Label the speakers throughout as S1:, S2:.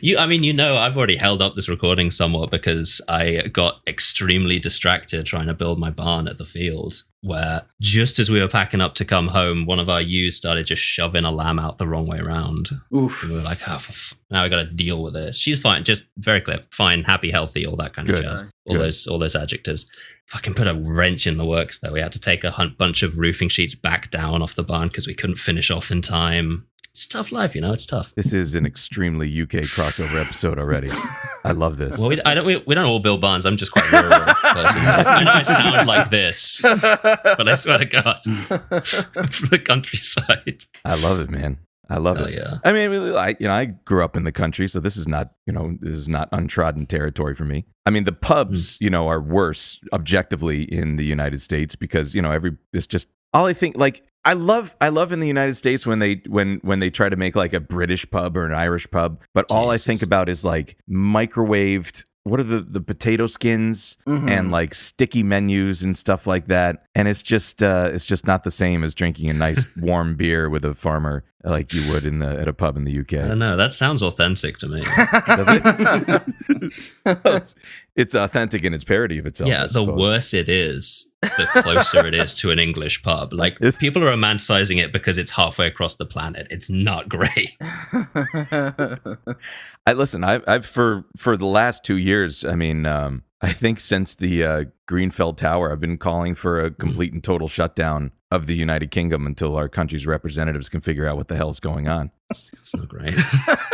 S1: I've already held up this recording somewhat because I got extremely distracted trying to build my barn at the field, where just as we were packing up to come home, one of our ewes started just shoving a lamb out the wrong way around.
S2: Oof.
S1: And we were like, now we got to deal with this. She's fine, just very clear, fine, happy, healthy, all that kind of jazz. All those adjectives. Fucking put a wrench in the works, though. We had to take a bunch of roofing sheets back down off the barn because we couldn't finish off in time. It's tough life, it's tough.
S3: This is an extremely UK crossover episode already. I love this.
S1: Well, we don't all build barns. I'm just quite rural person. I know I sound like this, but I swear to God, from the countryside.
S3: I love it, man. I love it.
S1: Yeah.
S3: I mean, I grew up in the country, so this is not untrodden territory for me. I mean, the pubs, are worse objectively in the United States because, it's just all I think, like, I love in the United States when they try to make like a British pub or an Irish pub, but all I think about is like microwaved, what are the potato skins and like sticky menus and stuff like that. And it's just not the same as drinking a nice warm beer with a farmer like you would at a pub in the UK.
S1: I don't know. That sounds authentic to me.
S3: Does it? It's authentic in its parody of itself.
S1: Yeah, the worse it is, the closer it is to an English pub. Like, people are romanticizing it because it's halfway across the planet. It's not great.
S3: I've for the last 2 years, I mean, I think since the Grenfell Tower, I've been calling for a complete and total shutdown of the United Kingdom until our country's representatives can figure out what the hell's going on.
S1: It's not great.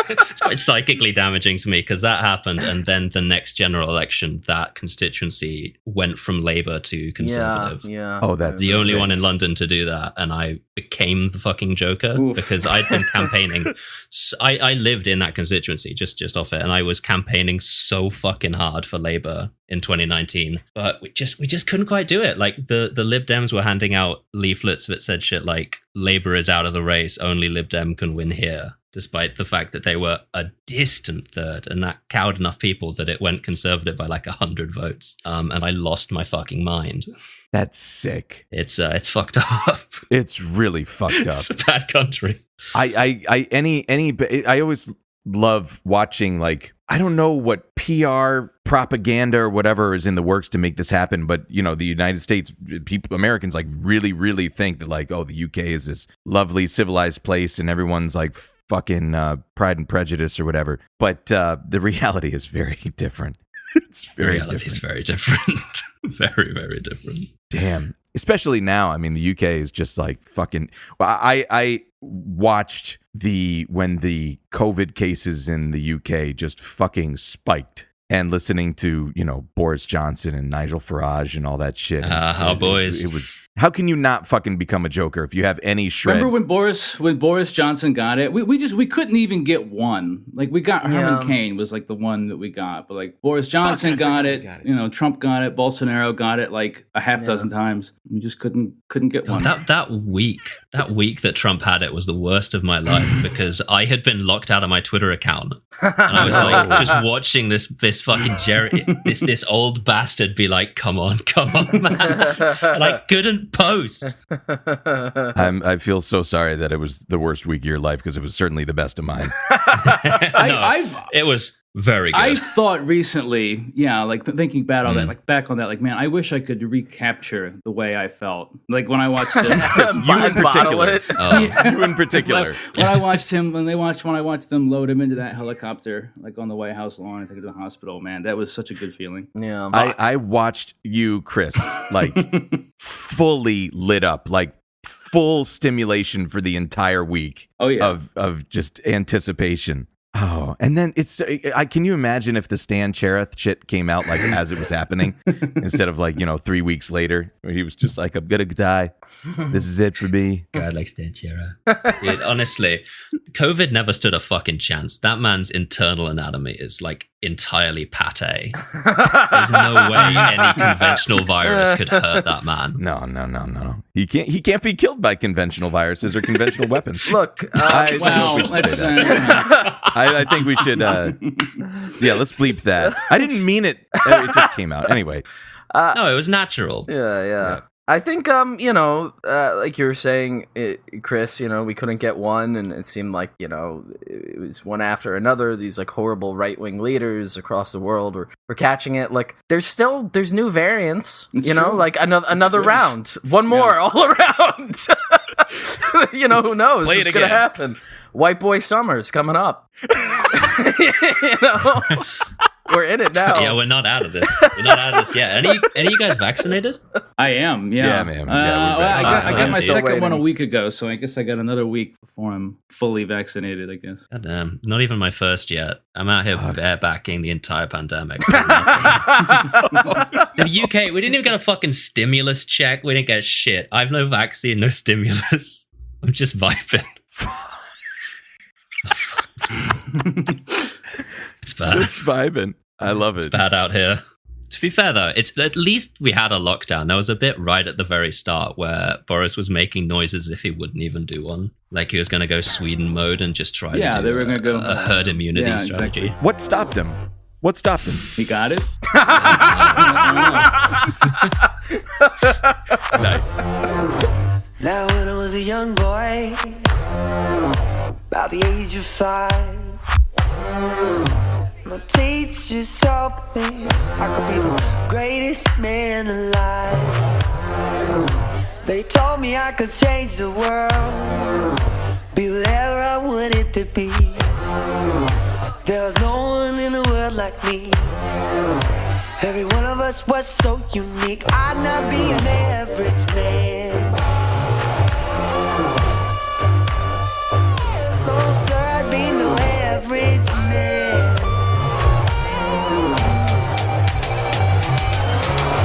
S1: It's quite psychically damaging to me because that happened, and then the next general election, that constituency went from Labour to Conservative.
S2: Yeah.
S3: Oh, that's
S1: the only
S3: sick.
S1: one in London to do that, and I became the fucking Joker because I'd been campaigning. I lived in that constituency, just off it, and I was campaigning so fucking hard for Labour in 2019, but we just couldn't quite do it. Like the Lib Dems were handing out leaflets that said shit like Labour is out of the race, only Lib Dem can win here, despite the fact that they were a distant third, and that cowed enough people that it went Conservative by like 100 votes. And I lost my fucking mind.
S3: That's sick.
S1: It's fucked up.
S3: It's really fucked up.
S1: It's a bad country.
S3: I always love watching, like, I don't know what PR propaganda or whatever is in the works to make this happen, but the United States Americans like really think that like, oh, the UK is this lovely civilized place and everyone's like fucking Pride and Prejudice or whatever. But the reality is very different. It's very different.
S1: It's very different. Very, very different.
S3: Damn. Especially now. I mean, the UK is just like fucking. I watched when the COVID cases in the UK just fucking spiked, and listening to Boris Johnson and Nigel Farage and all that shit.
S1: Boys.
S3: It was. How can you not fucking become a Joker if you have any shred?
S2: Remember when Boris Johnson got it? We couldn't even get one. Like, we got Herman Cain was like the one that we got, but like Boris Johnson got it. Trump got it. Bolsonaro got it like a half dozen times. We just couldn't get one.
S1: That week that Trump had it was the worst of my life because I had been locked out of my Twitter account, and I was like just watching this fucking Jerry, this old bastard be like, come on, man, and I couldn't post.
S3: I feel so sorry that it was the worst week of your life because it was certainly the best of mine.
S1: It was very good.
S2: I thought recently, like thinking back on that, like, man, I wish I could recapture the way I felt. Like when I watched him,
S3: you in particular.
S2: When I watched them load him into that helicopter, like on the White House lawn and take him to the hospital, man, that was such a good feeling.
S4: Yeah.
S3: I watched you, Chris, like fully lit up, like full stimulation for the entire week.
S2: Oh yeah.
S3: Of just anticipation. Oh, and then can you imagine if the Stan Chereth shit came out like as it was happening instead of like, 3 weeks later where he was just like, I'm going to die. This is it for me.
S1: God, like Stan Chereth. Dude, honestly, COVID never stood a fucking chance. That man's internal anatomy is like entirely pate. There's no way any conventional virus could hurt that man.
S3: No. He can't be killed by conventional viruses or conventional weapons.
S4: Look,
S3: I think we should, let's bleep that. I didn't mean it. It just came out. Anyway.
S1: No, it was natural.
S4: Yeah. I think, like you were saying, Chris, we couldn't get one, and it seemed like, it was one after another. These like horrible right-wing leaders across the world were catching it. Like there's new variants,
S2: it's true.
S4: like another round, one more all around. Who knows?
S3: Play it
S4: It's gonna happen. White boy summer's coming up. We're in it now.
S1: Yeah, we're not out of this. We're not out of this yet. Any of you guys vaccinated?
S2: I am. Yeah,
S3: Yeah, man. Yeah,
S2: I got my
S4: still
S2: second one a
S4: waiting.
S2: week ago, so I guess I got another week before I'm fully vaccinated. I guess.
S1: God damn, not even my first yet. I'm out here barebacking the entire pandemic. The UK, we didn't even get a fucking stimulus check. We didn't get shit. I've no vaccine, no stimulus. I'm just vibing. It's bad.
S3: Just vibing. I love it.
S1: It's bad out here. To be fair, though, it's at least we had a lockdown. There was a bit right at the very start where Boris was making noises as if he wouldn't even do one. Like he was going to go Sweden mode and just try to do
S2: they were going to go
S1: a herd immunity strategy.
S2: Exactly.
S3: What stopped him?
S2: He got it.
S3: Nice.
S5: Now when I was a young boy, about the age of 5, my teachers taught me I could be the greatest man alive. They told me I could change the world, be whatever I wanted to be. There was no one in the world like me. Every one of us was so unique. I'd not be an average man. No, sir, I'd be no average man.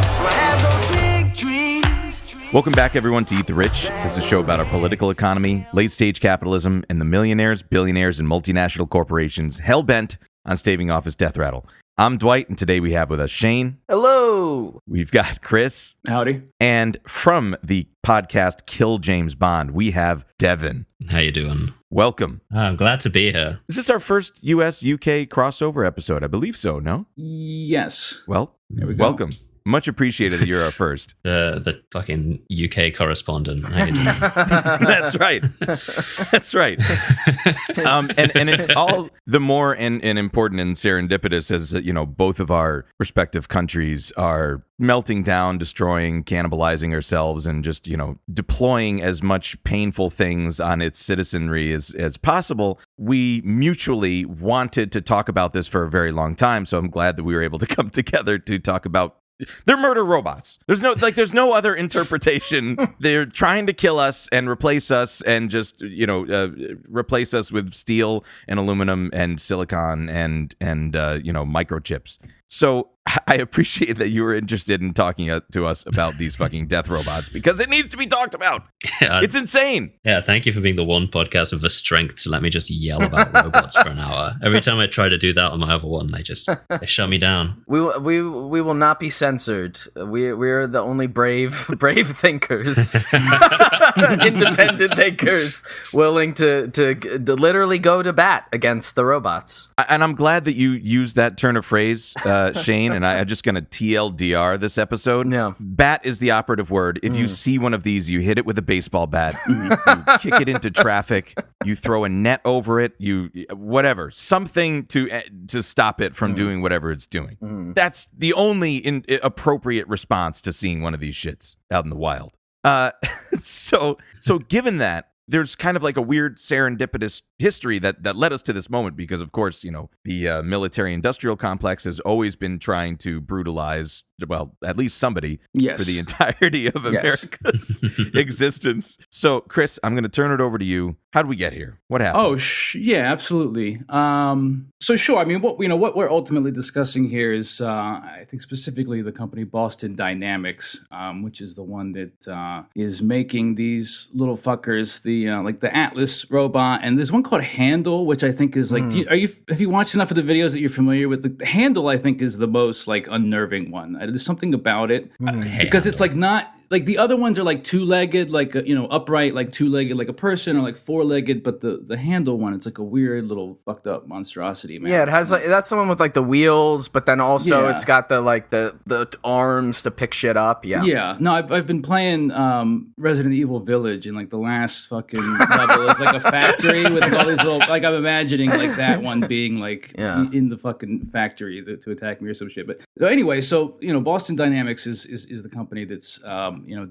S5: So I have those big dreams.
S3: Welcome back, everyone, to Eat the Rich. This is a show about our political economy, late-stage capitalism, and the millionaires, billionaires, and multinational corporations hell-bent on staving off his death rattle. I'm Dwight, and today we have with us Shane.
S4: Hello.
S3: We've got Chris.
S2: Howdy.
S3: And from the podcast Kill James Bond, we have Devon.
S1: How you doing?
S3: Welcome.
S1: I'm glad to be here.
S3: Is this our first US-UK crossover episode? I believe so, no?
S2: Yes.
S3: Well,
S2: There we go.
S3: welcome. Much appreciated that you're our first.
S1: The fucking UK correspondent. How you doing?
S3: That's right. That's right. And it's all the more and important and serendipitous as both of our respective countries are melting down, destroying, cannibalizing ourselves, and just deploying as much painful things on its citizenry as possible. We mutually wanted to talk about this for a very long time, so I'm glad that we were able to come together to talk about. They're murder robots. There's no other interpretation. They're trying to kill us and replace us and just, replace us with steel and aluminum and silicon and microchips. So I appreciate that you were interested in talking to us about these fucking death robots because it needs to be talked about.
S1: Yeah,
S3: it's insane.
S1: Yeah, thank you for being the one podcast with the strength to let me just yell about robots for an hour. Every time I try to do that on my other one, they shut me down.
S4: We will not be censored. We're the only brave thinkers, independent thinkers, willing to literally go to bat against the robots.
S3: And I'm glad that you used that turn of phrase, Shane, and I'm just going to TLDR this episode.
S4: Yeah.
S3: Bat is the operative word. If you see one of these, you hit it with a baseball bat, you kick it into traffic, you throw a net over it, whatever, something to stop it from doing whatever it's doing. That's the only appropriate response to seeing one of these shits out in the wild. So given that, there's kind of like a weird serendipitous history that led us to this moment because, of course, the military-industrial complex has always been trying to brutalize, well, at least somebody for the entirety of America's existence. So, Chris, I'm going to turn it over to you. How did we get here? What happened?
S2: Oh, yeah, absolutely. So sure. I mean, what we're ultimately discussing here is, I think specifically the company Boston Dynamics, which is the one that is making these little fuckers, the Atlas robot, and there's one called Handle, which I think is like, have you watched enough of the videos that you're familiar with? The Handle, I think, is the most like unnerving one. There's something about it
S1: Hey,
S2: because it's like not like the other ones are like two-legged, like upright, like two-legged, like a person, or like four-legged. But the handle one, it's like a weird little fucked up monstrosity, man.
S4: Yeah, it has like that's the one with like the wheels, but then also it's got the arms to pick shit up. Yeah.
S2: Yeah. No, I've been playing Resident Evil Village, and like the last fucking level is like a factory with like all these little, like I'm imagining like that one being like in the fucking factory to attack me or some shit. But so anyway, Boston Dynamics is the company that's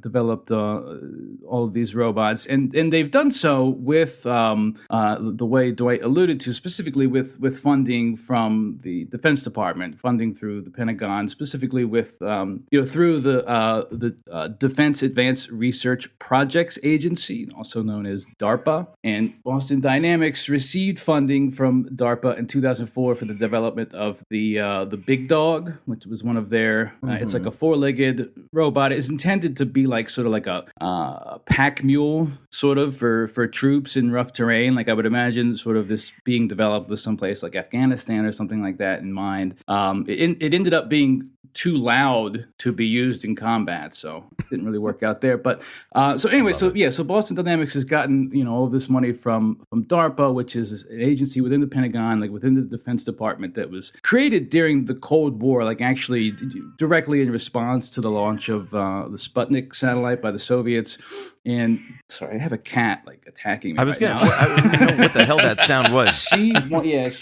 S2: developed all of these robots, and they've done so with the way Dwight alluded to, specifically with funding from the Defense Department, funding through the Pentagon, specifically with through the Defense Advanced Research Projects Agency, also known as DARPA. And Boston Dynamics received funding from DARPA in 2004 for the development of the Big Dog, which was one of their. It's like a four-legged robot. It's intended to be like sort of like a pack mule, sort of for troops in rough terrain. Like I would imagine, sort of this being developed with someplace like Afghanistan or something like that in mind. It ended up being too loud to be used in combat, so it didn't really work out there. But so Boston Dynamics has gotten all of this money from DARPA, which is an agency within the Pentagon, like within the Defense Department, that was created during the Cold War, like actually directly in response to the launch of the Sputnik satellite by the Soviets. And sorry, I have a cat like attacking me.
S3: I don't know what the hell that sound was.
S2: She's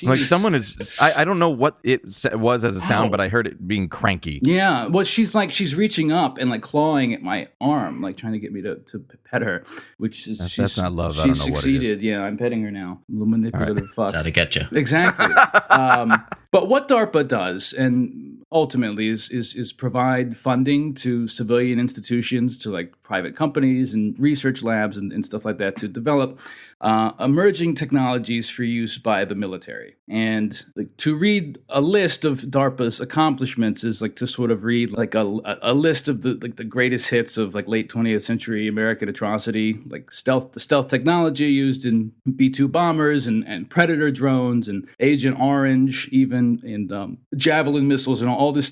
S3: like someone is. I don't know what it was as a sound, but I heard it being cranky.
S2: Yeah, well, she's reaching up and like clawing at my arm, like trying to get me to pet her, which is
S3: that's not love.
S2: She succeeded. Yeah, I'm petting her now. Little manipulative fuck.
S1: That's how to get you.
S2: Exactly. But what DARPA does, and ultimately is provide funding to civilian institutions, to like private companies and research labs and stuff like that, to develop emerging technologies for use by the military. And like, to read a list of DARPA's accomplishments is like to sort of read like a list of the greatest hits of like late 20th century American atrocity, like the stealth technology used in B-2 bombers and Predator drones and Agent Orange, even, and Javelin missiles, and all this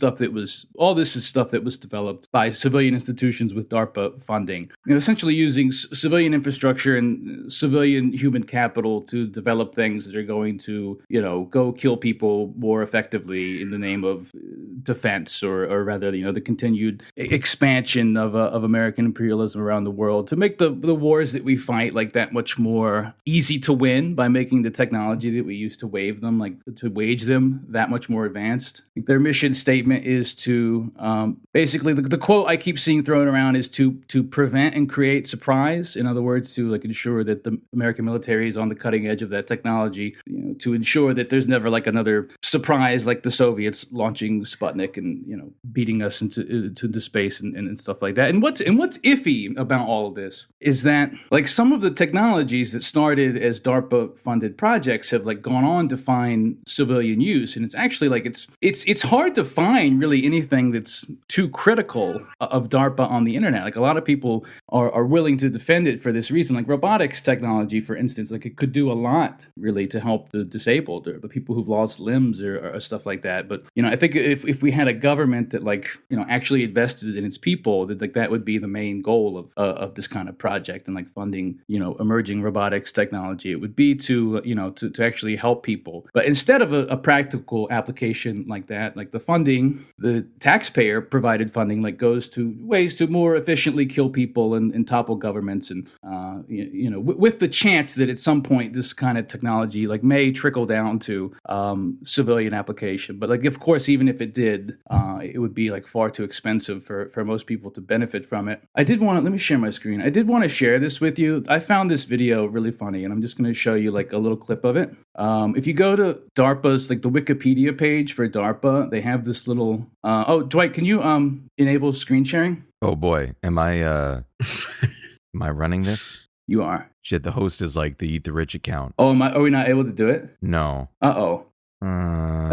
S2: is stuff that was developed by civilian institutions with DARPA funding. Essentially using civilian infrastructure and civilian human capital to develop things that are going to, go kill people more effectively in the name of defense, or rather, the continued expansion of American imperialism around the world, to make the wars that we fight like that much more easy to win by making the technology that we use to wage them that much more advanced. Their mission statement is to basically the quote I keep seeing thrown around is to prevent and create surprise. In other words, to like ensure that the American military is on the cutting edge of that technology, to ensure that there's never like another surprise like the Soviets launching Sputnik and beating us into space and stuff like that. And what's iffy about all of this is that like some of the technologies that started as DARPA funded projects have like gone on to find civilian use, and it's actually like it's hard to find really anything that's too critical of DARPA on the internet. Like a lot of people are willing to defend it for this reason. Like robotics technology, for instance, like it could do a lot really to help the disabled or the people who've lost limbs or stuff like that. But I think if we had a government that like actually invested in its people, that would be the main goal of this kind of project, and like funding emerging robotics technology. It would be to actually help people. But instead of a practical application like that, like the funding, the taxpayer provided funding like goes to ways to more efficiently kill people and topple governments, and with the chance that at some point this kind of technology like may trickle down to civilian application. But like of course, even if it did, it would be like far too expensive for most people to benefit from it. Let me share my screen. I did want to share this with you. I found this video really funny, and I'm just going to show you like a little clip of it. If you go to DARPA's like the Wikipedia page for DARPA, they have this little Dwight, can you enable screen sharing?
S3: Oh boy, am I running this?
S2: You are.
S3: Shit, the host is like the Eat the Rich account.
S2: Oh, are we not able to do it?
S3: No.
S2: Uh-oh.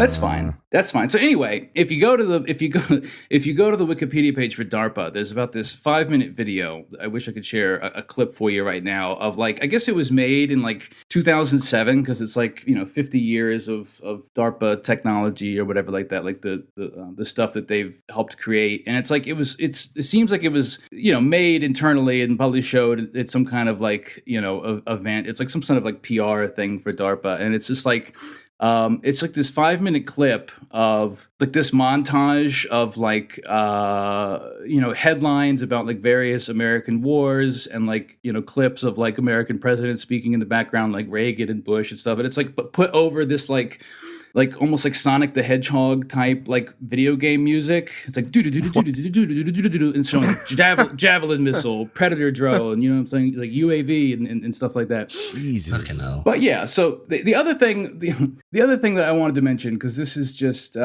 S2: That's fine. That's fine. So anyway, if you go to the Wikipedia page for DARPA, there's about this 5-minute video. I wish I could share a clip for you right now of like, I guess it was made in like 2007 because it's like 50 years of DARPA technology or whatever like that, like the stuff that they've helped create. And it's like it seems like it was made internally and probably showed at some kind of like event. It's like some sort of like PR thing for DARPA, and it's just like. It's like this 5-minute clip of like this montage of like headlines about like various American wars and like clips of like American presidents speaking in the background, like Reagan and Bush and stuff. And it's like put over this like almost like Sonic the Hedgehog type like video game music. It's like and showing javelin missile, predator drone, you know what I'm saying, like UAV and stuff like that.
S3: Jesus.
S2: But yeah, so the other thing that I wanted to mention, because this is just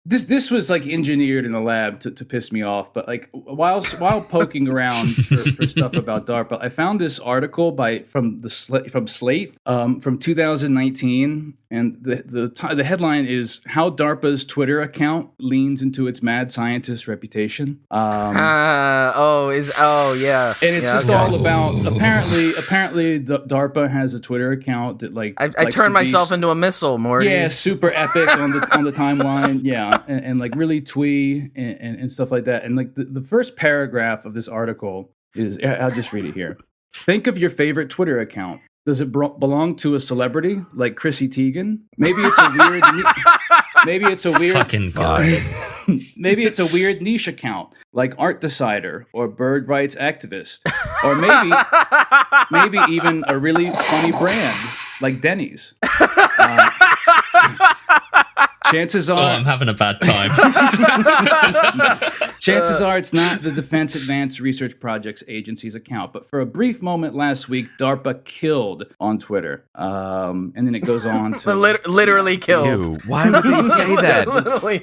S2: this was like engineered in a lab to piss me off, but like while poking around for stuff about DARPA, I found this article from Slate from 2019, and the headline is "How DARPA's Twitter account leans into its mad scientist reputation."
S4: Yeah,
S2: and it's just all about apparently the DARPA has a Twitter account that like
S4: I turned myself into a missile, Morty.
S2: Yeah, super epic on the timeline. Yeah. And like really twee and stuff like that. And like the first paragraph of this article is, I'll just read it here. Think of your favorite Twitter account. Does it belong to a celebrity like Chrissy Teigen? Maybe it's a weird. Maybe it's a weird.
S1: Fucking God.
S2: Maybe it's a weird niche account like Art Decider or Bird Rights Activist, or maybe even a really funny brand like Denny's. Chances are,
S1: I'm having a bad time.
S2: Chances are it's not the Defense Advanced Research Projects Agency's account, but for a brief moment last week, DARPA killed on Twitter, and then it goes on to
S4: literally killed.
S3: Ew, why would they say that?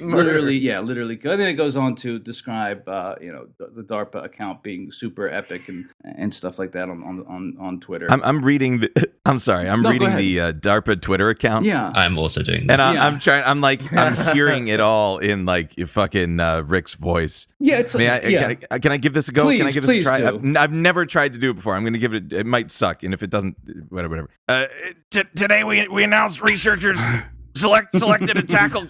S2: literally killed. And then it goes on to describe, the DARPA account being super epic and stuff like that on Twitter.
S3: I'm reading. I'm reading the DARPA Twitter account.
S2: Yeah,
S1: I'm also doing this.
S3: And I'm trying. I'm hearing it all in like fucking Rick's voice.
S2: Yeah, it's
S3: can I give this a go?
S2: Please,
S3: can I give this a try?
S2: do.
S3: I've never tried to do it before. I'm going to give it. It might suck, and if it doesn't, whatever. Today we announced researchers selected to tackle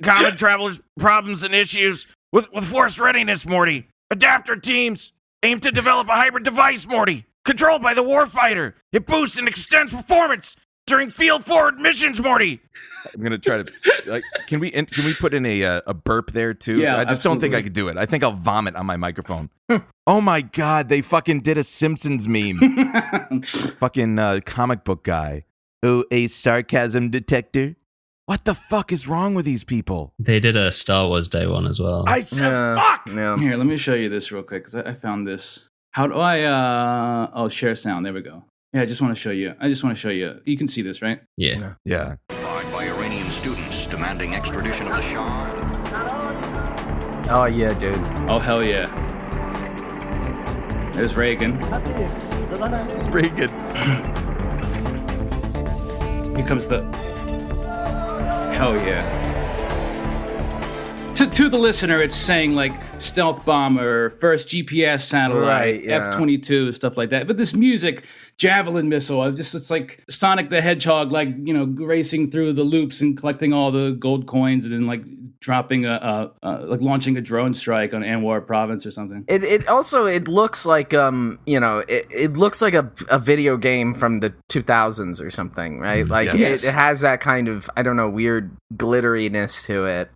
S3: common travelers' problems and issues with force readiness. Morty, adapter teams aim to develop a hybrid device. Morty, controlled by the warfighter. It boosts and extends performance during field forward missions. Morty. I'm gonna try to. Can we put in a burp there too?
S2: Yeah,
S3: I just don't think I could do it. I think I'll vomit on my microphone. Oh my God! They fucking did a Simpsons meme. Fucking comic book guy. Oh, a sarcasm detector. What the fuck is wrong with these people?
S1: They did a Star Wars Day one as well.
S3: I said fuck.
S4: Yeah.
S2: Here, let me show you this real quick because I found this. How do I? Share sound. There we go. Yeah, I just want to show you. You can see this, right?
S1: Yeah.
S3: Yeah.
S6: By Iranian students demanding extradition of the Shah.
S4: Oh yeah, dude.
S2: Oh hell yeah. There's Reagan.
S3: Reagan.
S2: Here comes the. Hell yeah. To the listener, it's saying like stealth bomber, first GPS satellite,
S4: right, yeah.
S2: F-22, stuff like that. But this music, javelin missile, it's like Sonic the Hedgehog, like, racing through the loops and collecting all the gold coins and then like dropping like launching a drone strike on Anwar province or something.
S4: It also looks like it looks like a video game from the 2000s or something, right? Like
S2: yes.
S4: it has that kind of, I don't know, weird glitteriness to it.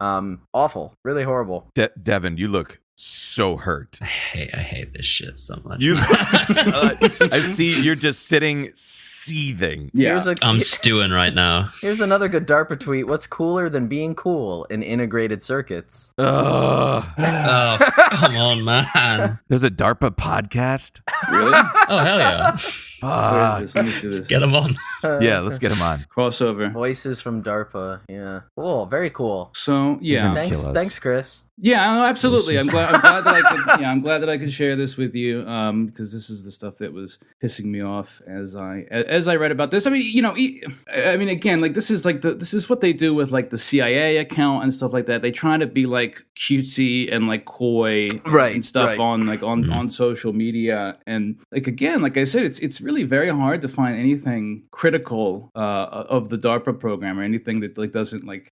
S4: Awful, really horrible.
S3: Devon, you look so hurt.
S1: I hate this shit so much.
S3: You, I see you're just sitting seething.
S2: Yeah,
S1: I'm stewing right now.
S4: Here's another good DARPA tweet. What's cooler than being cool in integrated circuits?
S1: Oh, come on, man.
S3: There's a DARPA podcast.
S2: really?
S1: Oh, hell yeah.
S2: Where is this? Let me see this.
S1: Get them on.
S3: Yeah, let's get him on.
S2: Crossover.
S4: Voices from DARPA. Yeah. Cool. Very cool.
S2: So yeah.
S4: Thanks, Chris.
S2: Yeah, no, absolutely. I'm glad that I could. Yeah, I'm glad that I could share this with you. Because this is the stuff that was pissing me off as I read about this. I mean, again, like this is what they do with like the CIA account and stuff like that. They try to be like cutesy and like coy and stuff on social media. And like again, like I said, it's really very hard to find anything critical of the DARPA program or anything that like doesn't like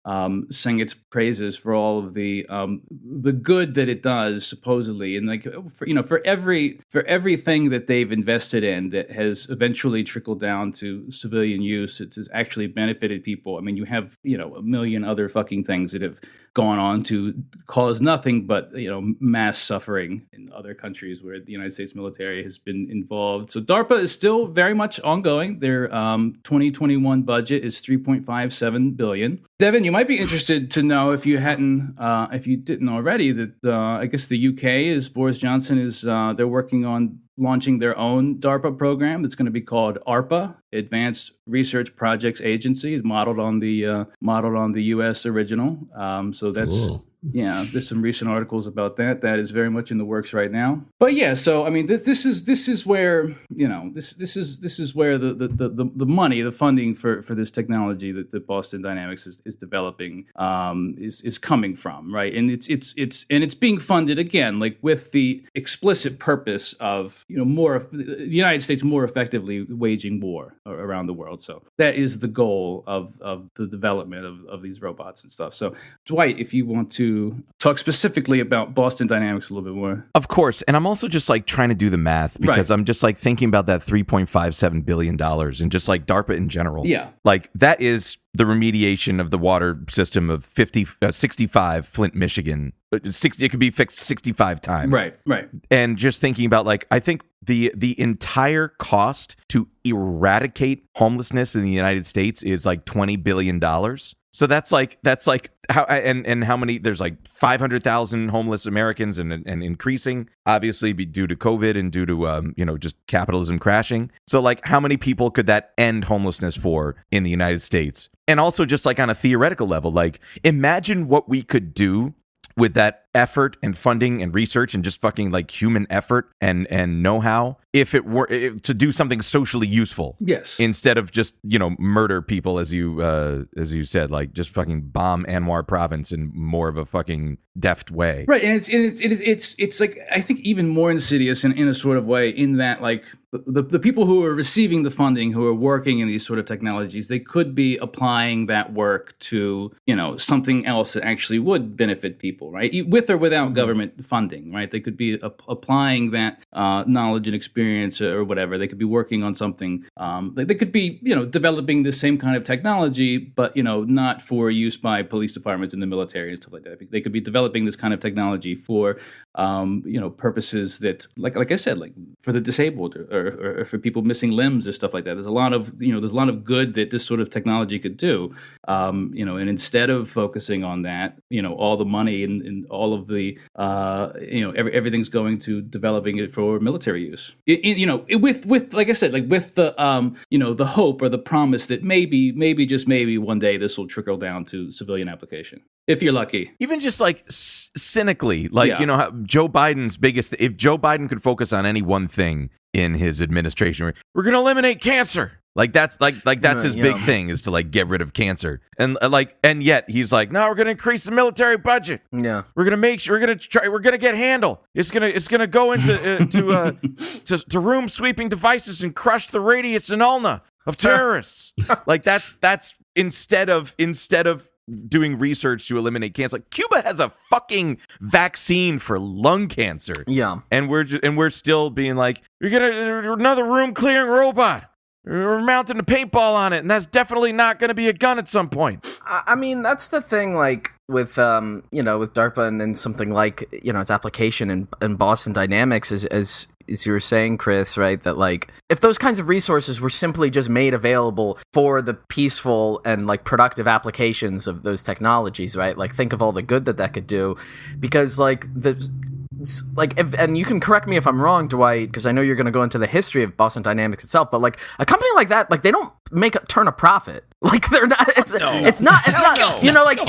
S2: sing its praises for all of the good that it does supposedly, and like for everything that they've invested in that has eventually trickled down to civilian use, it has actually benefited people. I mean, you have a million other fucking things that have gone on to cause nothing but mass suffering in other countries where the United States military has been involved. So DARPA is still very much ongoing. Their 2021 budget is $3.57 billion. Devon, you might be interested to know if you didn't already that I guess the UK is Boris Johnson is they're working on launching their own DARPA program that's going to be called ARPA, Advanced Research Projects Agency, modeled on the U.S. original. So that's
S1: Ooh.
S2: Yeah, there's some recent articles about that. That is very much in the works right now. But yeah, so I mean, this is where this is where the money, the funding for this technology that Boston Dynamics is developing is coming from, right? And it's being funded again, like with the explicit purpose of the United States more effectively waging war around the world. So that is the goal of the development of these robots and stuff. So Dwight, if you want to talk specifically about Boston Dynamics a little bit more.
S3: Of course. And I'm also just like trying to do the math because I'm just like thinking about that $3.57 billion and just like DARPA in general.
S2: Yeah.
S3: Like that is the remediation of the water system of 65 Flint, Michigan. It could be fixed 65 times.
S2: Right.
S3: And just thinking about like, I think the entire cost to eradicate homelessness in the United States is like $20 billion. So that's like how and how many, there's like 500,000 homeless Americans and increasing, obviously due to COVID and due to just capitalism crashing. So like how many people could that end homelessness for in the United States? And also just like on a theoretical level, like imagine what we could do with that effort and funding and research and just fucking like human effort and know-how if it were to do something socially useful.
S2: Yes.
S3: Instead of just, murder people as you said, like just fucking bomb Anwar province in more of a fucking deft way.
S2: Right. And it's like, I think even more insidious in a sort of way in that like the people who are receiving the funding, who are working in these sort of technologies, they could be applying that work to, something else that actually would benefit people, right? With or without government funding, right? They could be applying that knowledge and experience or whatever. They could be working on something. They could be, developing the same kind of technology, but, not for use by police departments in the military and stuff like that. They could be developing this kind of technology for, purposes that, like I said, like for the disabled or for people missing limbs or stuff like that. There's a lot of, there's a lot of good that this sort of technology could do. And instead of focusing on that, all the money and all of the, everything's going to developing it for military use. With like I said, like with the, the hope or the promise that maybe just maybe one day this will trickle down to civilian application. If you're lucky.
S3: Even just like cynically, like, how Joe Biden's biggest, if Joe Biden could focus on any one thing in his administration, we're going to eliminate cancer. Like that's his big thing is to like get rid of cancer. And yet he's like, no, we're going to increase the military budget.
S4: Yeah.
S3: We're going to make sure we're going to get Handle. It's going to go into to room sweeping devices and crush the radius and ulna of terrorists. Like that's instead of doing research to eliminate cancer. Like Cuba has a fucking vaccine for lung cancer.
S4: Yeah.
S3: And we're still being like, you're gonna another room clearing robot. We're mounting a paintball on it, and that's definitely not going to be a gun at some point.
S4: I mean, that's the thing, like, with, with DARPA and then something like, its application in Boston Dynamics, as you were saying, Chris, right, that, like, if those kinds of resources were simply just made available for the peaceful and, like, productive applications of those technologies, right, like, think of all the good that could do, because, like, and you can correct me if I'm wrong, Dwight, because I know you're going to go into the history of Boston Dynamics itself, but like a company like that, like they don't turn a profit. Like they're not. It's not. You know, like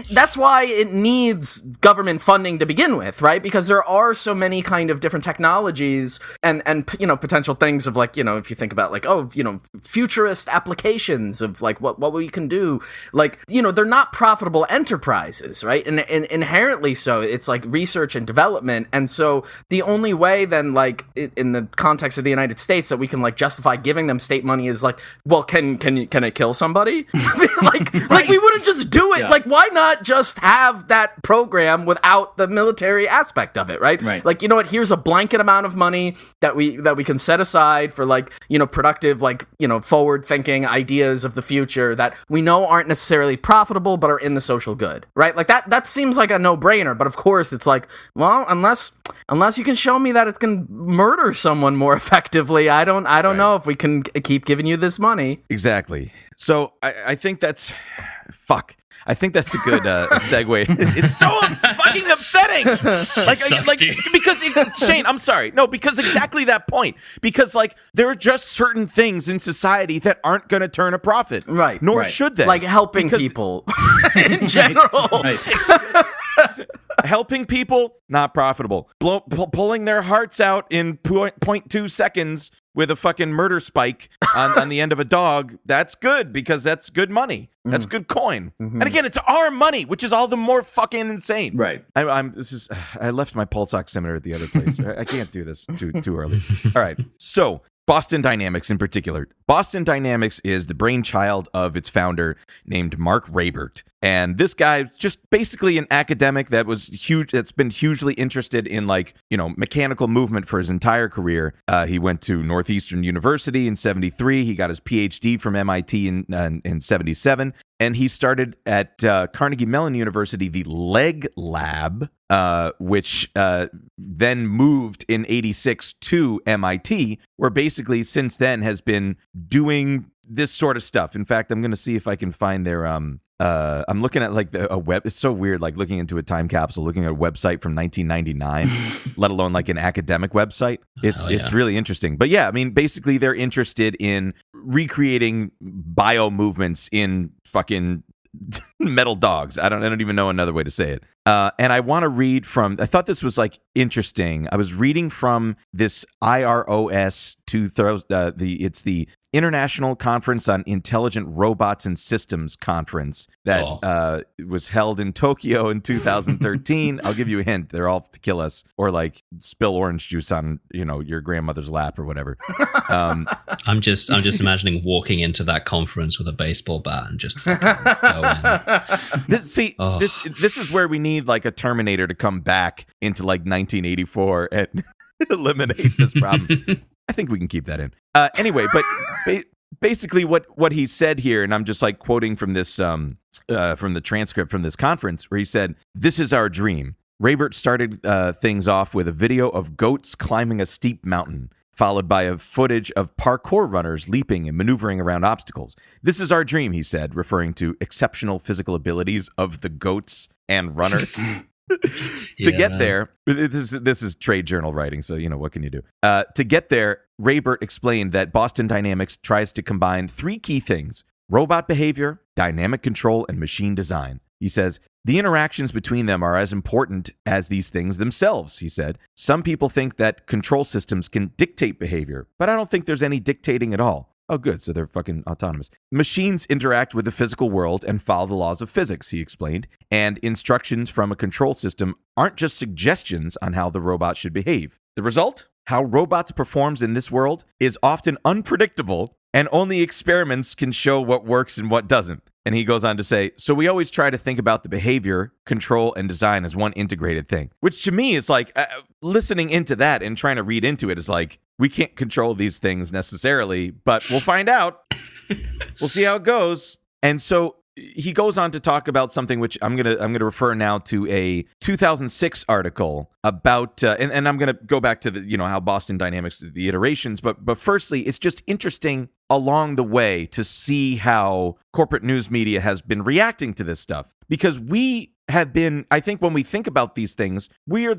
S4: that's why it needs government funding to begin with, right? Because there are so many kind of different technologies and you know, potential things of like, you know, if you think about like, oh, you know, futurist applications of like what we can do, like, you know, they're not profitable enterprises, right? And inherently so. It's like research and development, and so the only way then, like in the context of the United States, that we can like justify giving them state money is like, well, can it kill somebody? like we wouldn't just do it. Yeah. Like, why not just have that program without the military aspect of it, right? Like, you know what? Here's a blanket amount of money that we can set aside for like, you know, productive, like, you know, forward thinking ideas of the future that we know aren't necessarily profitable but are in the social good, right? Like that seems like a no-brainer. But of course, it's like, well, unless you can show me that it's gonna murder someone more effectively, I don't know if we can keep giving you this money.
S3: Exactly. So I think that's I think that's a good segue. It's so fucking upsetting. Because Shane, I'm sorry. No, because exactly that point. Because like there are just certain things in society that aren't going to turn a profit.
S4: Right.
S3: Nor should they.
S4: Like helping people in general.
S3: Helping people, not profitable. Pulling their hearts out in 0.2 seconds with a fucking murder spike on the end of a dog, that's good because that's good money. That's good coin. Mm-hmm. And again, it's our money, which is all the more fucking insane.
S2: Right.
S3: I left my pulse oximeter at the other place. I can't do this too early. All right. So Boston Dynamics in particular. Boston Dynamics is the brainchild of its founder named Mark Raybert. And this guy just basically an academic that was huge, that's been hugely interested in like, you know, mechanical movement for his entire career. He went to Northeastern University in 1973. He got his PhD from MIT in 1977. And he started at Carnegie Mellon University, the Leg Lab, which then moved in 1986 to MIT, where basically since then has been doing this sort of stuff. In fact, I'm going to see if I can find their I'm looking at like a web. It's so weird, like looking into a time capsule, looking at a website from 1999, let alone like an academic website. It's really interesting. But yeah, I mean, basically they're interested in recreating bio movements in fucking metal dogs. I don't even know another way to say it. And I want to read from, I thought this was like interesting. I was reading from this IROS it's the International Conference on Intelligent Robots and Systems conference that was held in Tokyo in 2013. I'll give you a hint. They're all to kill us or like spill orange juice on, you know, your grandmother's lap or whatever.
S1: I'm just imagining walking into that conference with a baseball bat and just go in.
S3: This is where we need like a Terminator to come back into like 1984 and eliminate this problem. I think we can keep that in. Anyway, but basically what he said here, and I'm just like quoting from this from the transcript from this conference, where he said, "This is our dream." Raybert started things off with a video of goats climbing a steep mountain, followed by a footage of parkour runners leaping and maneuvering around obstacles. "This is our dream," he said, referring to exceptional physical abilities of the goats and runners. To get there, this is trade journal writing, so, you know, what can you do? To get there, Raybert explained that Boston Dynamics tries to combine three key things: robot behavior, dynamic control, and machine design. He says, "The interactions between them are as important as these things themselves," he said. "Some people think that control systems can dictate behavior, but I don't think there's any dictating at all." Oh, good. So they're fucking autonomous. "Machines interact with the physical world and follow the laws of physics," he explained. "And instructions from a control system aren't just suggestions on how the robot should behave. The result? How robots performs in this world is often unpredictable, and only experiments can show what works and what doesn't." And he goes on to say, "So we always try to think about the behavior, control, and design as one integrated thing." Which to me is like, listening into that and trying to read into it is like, we can't control these things necessarily, but we'll find out. We'll see how it goes. And so he goes on to talk about something which I'm gonna refer now to a 2006 article about, and I'm gonna go back to the how Boston Dynamics, the iterations, but firstly, it's just interesting along the way to see how corporate news media has been reacting to this stuff, because we have been, I think when we think about these things, we're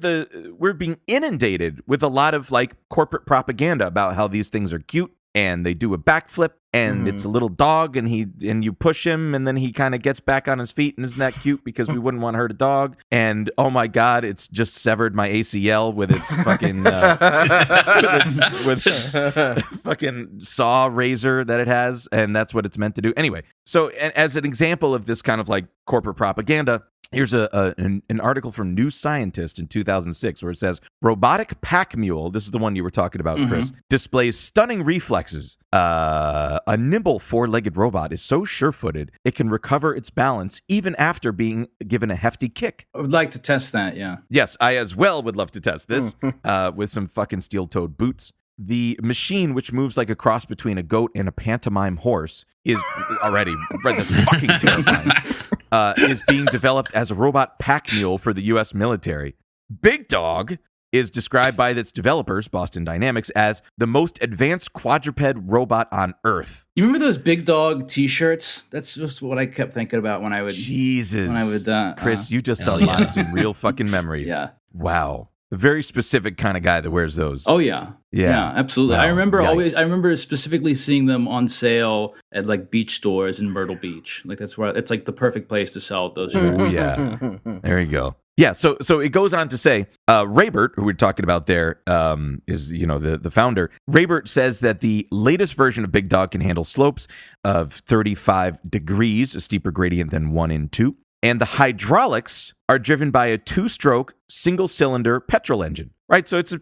S3: being inundated with a lot of like corporate propaganda about how these things are cute and they do a backflip and it's a little dog and you push him and then he kind of gets back on his feet, and isn't that cute because we wouldn't want to hurt a dog, and oh my god, it's just severed my ACL with its fucking with its fucking saw razor that it has, and that's what it's meant to do. Anyway, so as an example of this kind of like corporate propaganda, here's an article from New Scientist in 2006 where it says, robotic pack mule, this is the one you were talking about, Chris, displays stunning reflexes. A nimble four-legged robot is so sure-footed, it can recover its balance even after being given a hefty kick.
S2: I would like to test that, yeah.
S3: Yes, I as well would love to test this with some fucking steel-toed boots. The machine, which moves like a cross between a goat and a pantomime horse, is already that's fucking terrifying. Is being developed as a robot pack mule for the U.S. military. Big Dog is described by its developers, Boston Dynamics, as the most advanced quadruped robot on Earth.
S2: You remember those Big Dog T-shirts? That's just what I kept thinking about when I would.
S3: Jesus,
S2: when I would.
S3: Chris, you just unlocked some real fucking memories.
S2: Yeah.
S3: Wow. A very specific kind of guy that wears those.
S2: Oh yeah. Yeah, absolutely.
S3: Wow.
S2: I remember
S3: Yikes.
S2: I remember specifically seeing them on sale at like beach stores in Myrtle Beach. Like that's where it's like the perfect place to sell those shirts.
S3: Oh yeah. There you go. Yeah, so it goes on to say, Raybert, who we're talking about there, is the founder. Raybert says that the latest version of Big Dog can handle slopes of 35 degrees, a steeper gradient than 1 in 2. And the hydraulics are driven by a 2-stroke, single-cylinder petrol engine, right? So it's a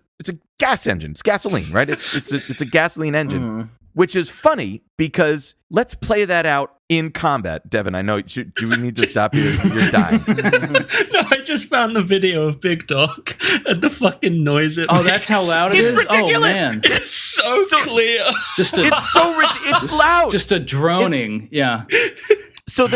S3: gas engine. It's gasoline, right? It's a gasoline engine, which is funny because let's play that out in combat. Devon, I know, do we need to stop you? You're dying.
S1: No, I just found the video of Big Dog and the fucking noise it makes.
S2: That's how loud it
S3: It's
S2: is?
S3: ridiculous.
S2: Oh, man.
S1: It's so clear.
S3: It's loud.
S2: Just a droning. Yeah.
S3: So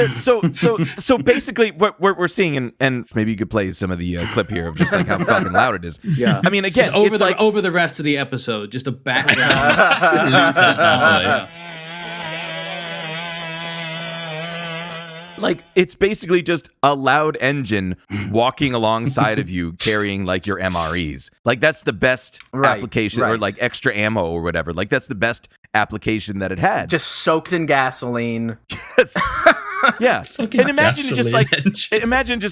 S3: basically, what we're seeing, and maybe you could play some of the clip here of just like how fucking loud it is.
S2: Yeah,
S3: I mean, again,
S2: just over the rest of the episode, just a background.
S3: Like it's basically just a loud engine walking alongside of you, carrying like your MREs. Like that's the best application, or like extra ammo or whatever. Like that's the best application that it had.
S4: Just soaked in gasoline.
S3: Yes. Yeah, and imagine just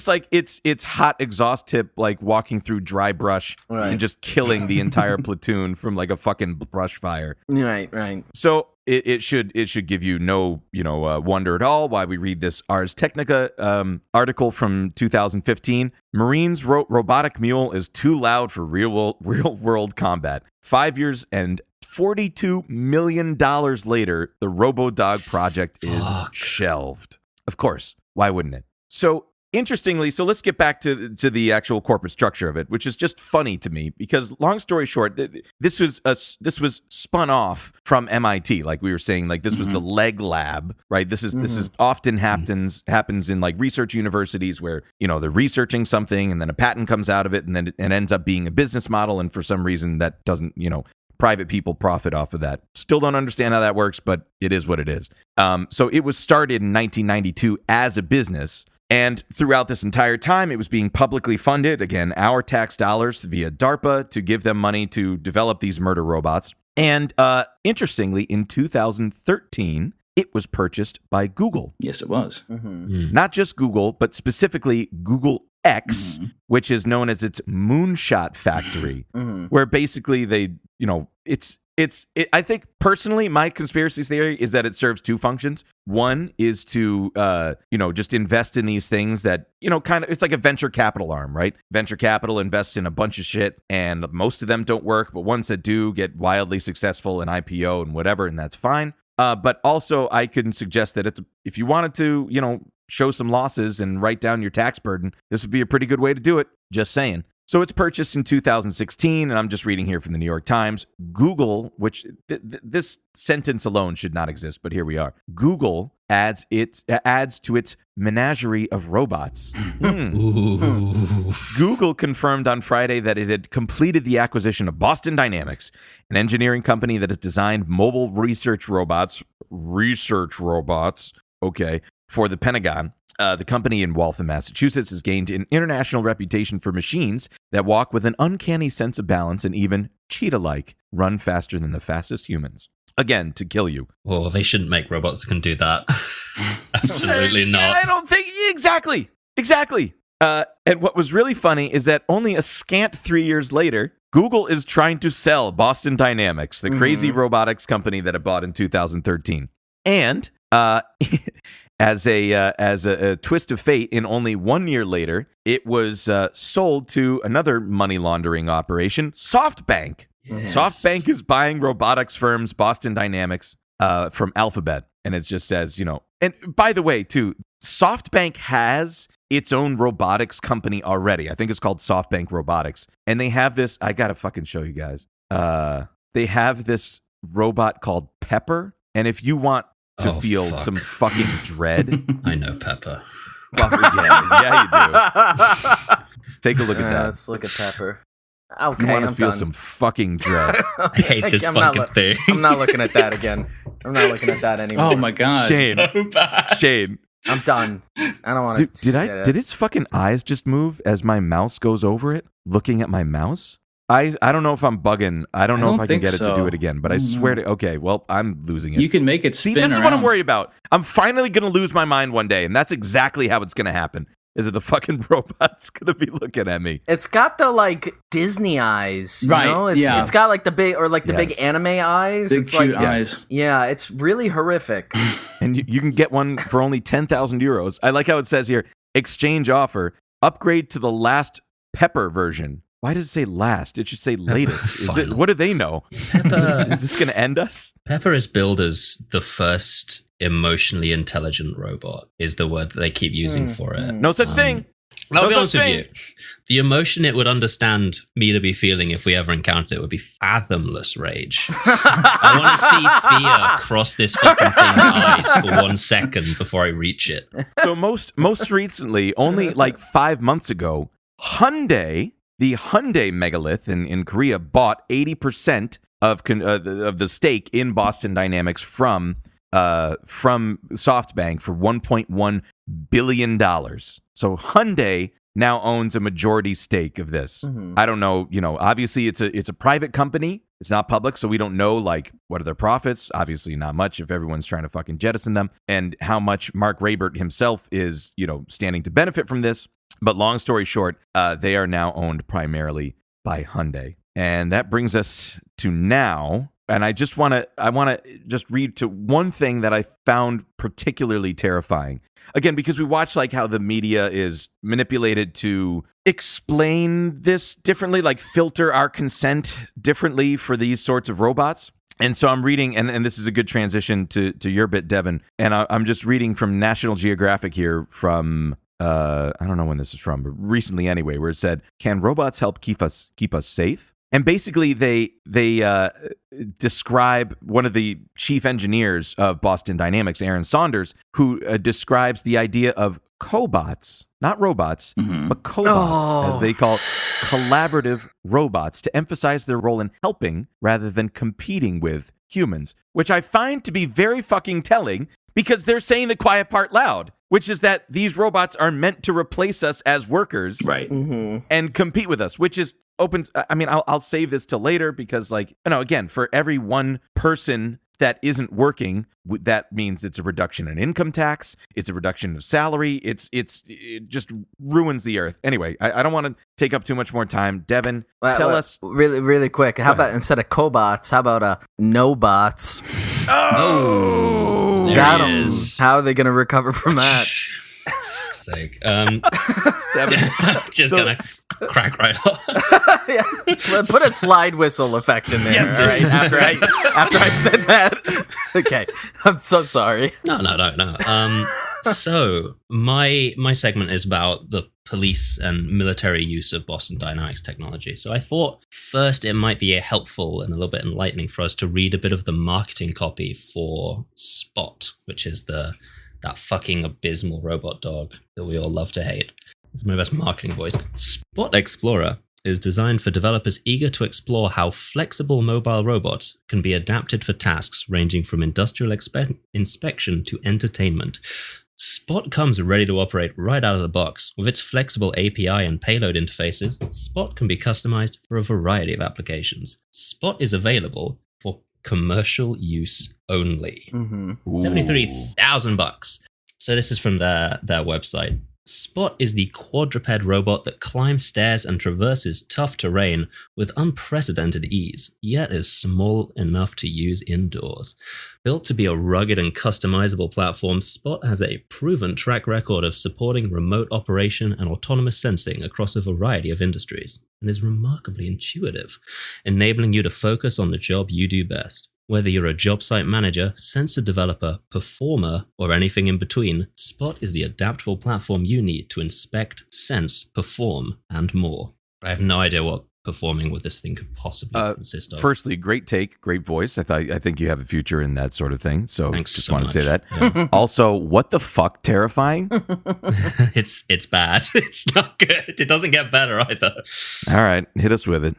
S3: like it's hot exhaust tip like walking through dry brush and just killing the entire platoon from like a fucking brush fire.
S4: Right.
S3: So it should give you no wonder at all why we read this Ars Technica article from 2015. Marines robotic mule is too loud for real world combat. 5 years and $42 million later, the RoboDog project is shelved. Of course, why wouldn't it? So interestingly, let's get back to the actual corporate structure of it, which is just funny to me because, long story short, this was spun off from MIT, like we were saying, like this was the leg lab, right? This is often happens in like research universities where they're researching something and then a patent comes out of it and then it ends up being a business model, and for some reason that doesn't private people profit off of that. Still don't understand how that works, but it is what it is. So it was started in 1992 as a business, and throughout this entire time, it was being publicly funded, again, our tax dollars via DARPA to give them money to develop these murder robots. And interestingly, in 2013, it was purchased by Google.
S2: Yes, it was.
S3: Not just Google, but specifically Google X, which is known as its moonshot factory, where basically they, I think personally, my conspiracy theory is that it serves two functions. One is to, just invest in these things that, kind of, it's like a venture capital arm, right? Venture capital invests in a bunch of shit and most of them don't work, but ones that do get wildly successful in IPO and whatever, and that's fine. But also I can suggest that if you wanted to, show some losses and write down your tax burden, this would be a pretty good way to do it. Just saying. So it's purchased in 2016, and I'm just reading here from the New York Times. Google, which this sentence alone should not exist, but here we are. Google adds to its menagerie of robots. Google confirmed on Friday that it had completed the acquisition of Boston Dynamics, an engineering company that has designed mobile research robots, for the Pentagon. The company in Waltham, Massachusetts, has gained an international reputation for machines that walk with an uncanny sense of balance and even cheetah-like run faster than the fastest humans. Again, to kill you.
S1: Well, they shouldn't make robots that can do that. Absolutely not.
S3: I don't think... Exactly. And what was really funny is that only a scant 3 years later, Google is trying to sell Boston Dynamics, the crazy robotics company that it bought in 2013. And as a twist of fate, in only 1 year later, it was sold to another money laundering operation, SoftBank. Yes. SoftBank is buying robotics firms Boston Dynamics from Alphabet, and it just says, And by the way, too, SoftBank has its own robotics company already. I think it's called SoftBank Robotics, and they have this. I gotta fucking show you guys. They have this robot called Pepper, and if you want to feel some fucking dread.
S1: I know Pepper.
S3: Well, yeah, you do. Take a look at that.
S4: Let's look at Pepper. Okay,
S3: you want to feel
S4: done.
S3: some fucking dread.
S1: I hate this fucking thing.
S4: I'm not looking at that again. I'm not looking at that anymore.
S2: Oh my god,
S3: Shane.
S1: So bad.
S3: Shane.
S4: I'm done. I don't want to.
S3: Did its fucking eyes just move as my mouse goes over it, looking at my mouse? I don't know if I'm bugging. I don't know if I can get it to do it again, but I swear to... Okay, well, I'm losing it.
S2: You can make it spin
S3: See, this
S2: around.
S3: is what I'm worried about. I'm finally going to lose my mind one day, and that's exactly how it's going to happen. Is that the fucking robot's going to be looking at me?
S4: It's got the, like, Disney eyes, you
S2: right,
S4: know? It's got, like, the big... Or, like, the big anime eyes.
S2: Big
S4: it's
S2: cute
S4: like,
S2: eyes.
S4: Yeah, it's really horrific.
S3: And you can get one for only 10,000 euros. I like how it says here, exchange offer, upgrade to the last Pepper version. Why does it say last? It should say latest. What do they know?
S1: Pepper,
S3: is this going to end us?
S1: Pepper is billed as the first emotionally intelligent robot, is the word that they keep using for it.
S3: No such thing.
S1: I'll be honest with you. The emotion it would understand me to be feeling if we ever encountered it would be fathomless rage. I want to see fear cross this fucking thing's eyes for 1 second before I reach it.
S3: So most recently, only like 5 months ago, Hyundai... The Hyundai megalith in Korea bought 80% of the stake in Boston Dynamics from SoftBank for $1.1 billion. So Hyundai now owns a majority stake of this. Mm-hmm. I don't know, obviously it's a private company. It's not public, so we don't know, like, what are their profits? Obviously not much if everyone's trying to fucking jettison them, and how much Mark Raybert himself is, standing to benefit from this. But long story short, they are now owned primarily by Hyundai. And that brings us to now. And I want to just read to one thing that I found particularly terrifying. Again, because we watch like how the media is manipulated to explain this differently, like filter our consent differently for these sorts of robots. And so I'm reading, and this is a good transition to your bit, Devon. And I'm just reading from National Geographic here from... I don't know when this is from, but recently anyway, where it said, "Can robots help keep us safe?" And basically, they describe one of the chief engineers of Boston Dynamics, Aaron Saunders, who describes the idea of cobots, not robots, but cobots, as they call collaborative robots, to emphasize their role in helping rather than competing with humans, which I find to be very fucking telling, because they're saying the quiet part loud, which is that these robots are meant to replace us as workers,
S2: right,
S3: and compete with us, which is opens. I mean, I'll save this till later because, like, again, for every one person that isn't working, that means it's a reduction in income tax, it's a reduction of salary, it just ruins the earth. Anyway, I don't want to take up too much more time. Devon, tell us
S4: really, really quick. How about instead of cobots, how about no bots?
S3: Oh,
S4: got them. How are they going to recover from that?
S1: Sake. Just gonna crack right off.
S4: Yeah. Put a slide whistle effect in there. Yes, all right. After I said that. Okay. I'm so sorry.
S1: No. So my segment is about the police and military use of Boston Dynamics technology. So I thought first it might be helpful and a little bit enlightening for us to read a bit of the marketing copy for Spot, which is that fucking abysmal robot dog that we all love to hate. It's my best marketing voice. Spot Explorer is designed for developers eager to explore how flexible mobile robots can be adapted for tasks ranging from industrial inspection to entertainment. Spot comes ready to operate right out of the box. With its flexible API and payload interfaces, Spot can be customized for a variety of applications. Spot is available for commercial use only. $73,000. So this is from their website. Spot is the quadruped robot that climbs stairs and traverses tough terrain with unprecedented ease, yet is small enough to use indoors. Built to be a rugged and customizable platform, Spot has a proven track record of supporting remote operation and autonomous sensing across a variety of industries, and is remarkably intuitive, enabling you to focus on the job you do best. Whether you're a job site manager, sensor developer, performer, or anything in between, Spot is the adaptable platform you need to inspect, sense, perform, and more. I have no idea what performing with this thing could possibly consist of.
S3: Firstly, great take, great voice. I think you have a future in that sort of thing. So
S1: Thanks
S3: just
S1: so
S3: want to say
S1: much.
S3: that.
S1: Yeah.
S3: Also, what the fuck, terrifying?
S1: It's bad. It's not good. It doesn't get better either.
S3: All right, hit us with it.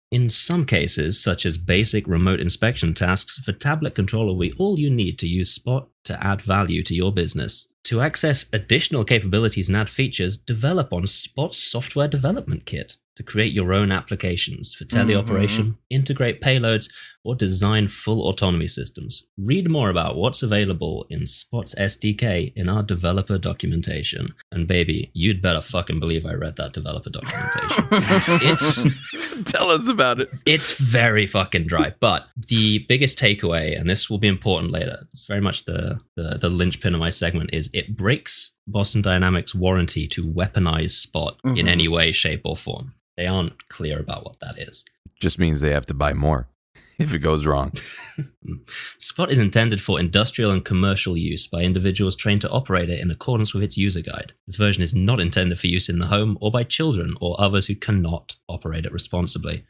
S1: In some cases, such as basic remote inspection tasks, for tablet controller will be all you need to use Spot to add value to your business. To access additional capabilities and add features, develop on Spot's software development kit to create your own applications for teleoperation, integrate payloads, or design full autonomy systems. Read more about what's available in Spot's SDK in our developer documentation. And baby, you'd better fucking believe I read that developer documentation.
S3: Tell us about it.
S1: It's very fucking dry, but the biggest takeaway, and this will be important later, it's very much the linchpin of my segment, is it breaks Boston Dynamics' warranty to weaponize Spot in any way, shape, or form. They aren't clear about what that is.
S3: Just means they have to buy more if it goes wrong.
S1: Spot is intended for industrial and commercial use by individuals trained to operate it in accordance with its user guide. This version is not intended for use in the home or by children or others who cannot operate it responsibly.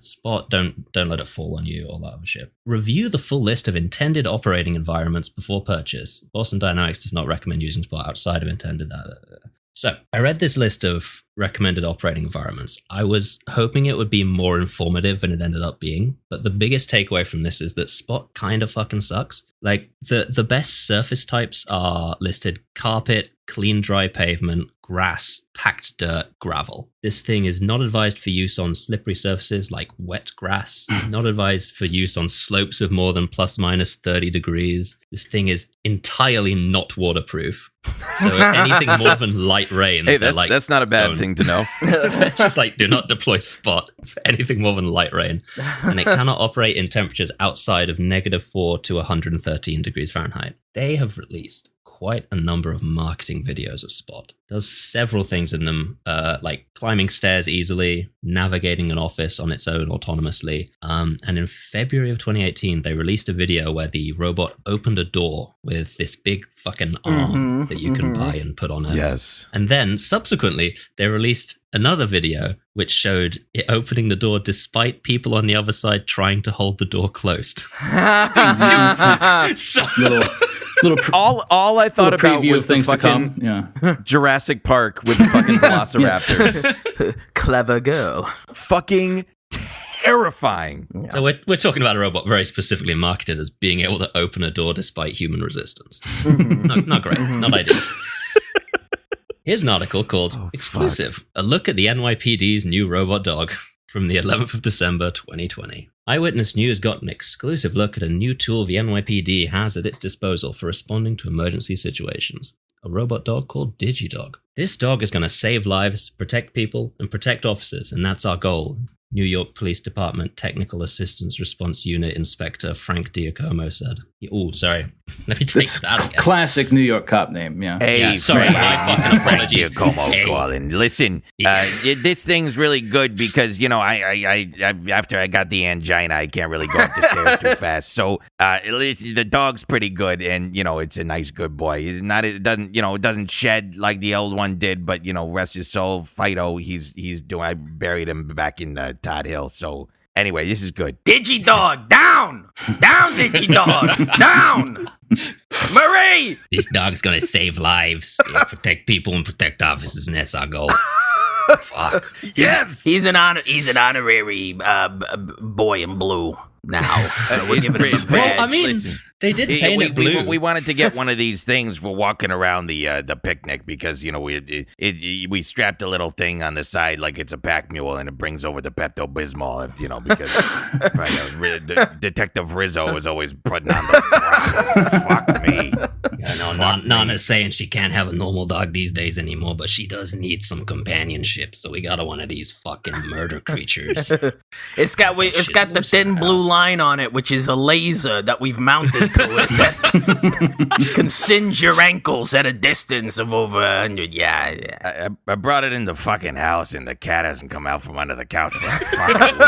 S1: Spot, don't let it fall on you, all that other shit. Review the full list of intended operating environments before purchase. Boston Dynamics does not recommend using Spot outside of intended. So, I read this list of recommended operating environments. I was hoping it would be more informative than it ended up being, but the biggest takeaway from this is that Spot kind of fucking sucks. Like, the best surface types are listed: carpet, clean dry pavement, grass, packed dirt, gravel. This thing is not advised for use on slippery surfaces like wet grass, not advised for use on slopes of more than plus minus 30 degrees. This thing is entirely not waterproof. So anything more than light rain.
S3: Hey, that's not a bad thing to know.
S1: It's just like, do not deploy Spot for anything more than light rain. And it cannot operate in temperatures outside of -4 to 113 degrees Fahrenheit. They have released quite a number of marketing videos of Spot. Does several things in them, like climbing stairs easily, navigating an office on its own autonomously. And in February of 2018, they released a video where the robot opened a door with this big fucking arm that you can buy and put on it.
S3: Yes.
S1: And then subsequently, they released another video which showed it opening the door despite people on the other side trying to hold the door closed.
S3: All I thought about was the
S2: things
S3: fucking
S2: to come. Yeah.
S3: Jurassic Park with the fucking velociraptors.
S4: Clever girl.
S3: Fucking terrifying.
S4: Yeah.
S1: So we're talking about a robot very specifically marketed as being able to open a door despite human resistance. Not great. Not ideal. Here's an article called Exclusive, a look at the NYPD's new robot dog from the 11th of December, 2020. Eyewitness News got an exclusive look at a new tool the NYPD has at its disposal for responding to emergency situations. A robot dog called DigiDog. This dog is going to save lives, protect people, and protect officers, and that's our goal. New York Police Department Technical Assistance Response Unit Inspector Frank Diacomo said. Oh, sorry. Let me take that again.
S2: Classic New York cop name, yeah.
S7: Hey,
S1: Yeah, sorry, my fucking apologies.
S7: Como
S1: Hey.
S7: calling. Listen, this thing's really good because I after I got the angina, I can't really go up the stairs too fast. So the dog's pretty good, and it's a nice, good boy. It doesn't shed like the old one did, but rest his soul, Fido. He's doing. I buried him back in Todd Hill. So. Anyway, this is good.
S4: Digidog, down! Down, Digidog! Down! Marie!
S1: This dog's gonna save lives, protect people, and protect officers, and that's our goal. Fuck.
S4: Yes! He's an honorary boy in blue now. We're giving him a badge.
S1: Well, I mean, they did paint it blue.
S7: We wanted to get one of these things for walking around the picnic because we strapped a little thing on the side like it's a pack mule and it brings over the Pepto Bismol because Detective Rizzo was always putting on the fuck me.
S1: Yeah, no, Nana's saying she can't have a normal dog these days anymore, but she does need some companionship. So we got her one of these fucking murder creatures.
S4: It's got the thin blue line on it, which is a laser that we've mounted to it that can singe your ankles at a distance of over 100. Yeah.
S7: I brought it in the fucking house, and the cat hasn't come out from under the couch for a fucking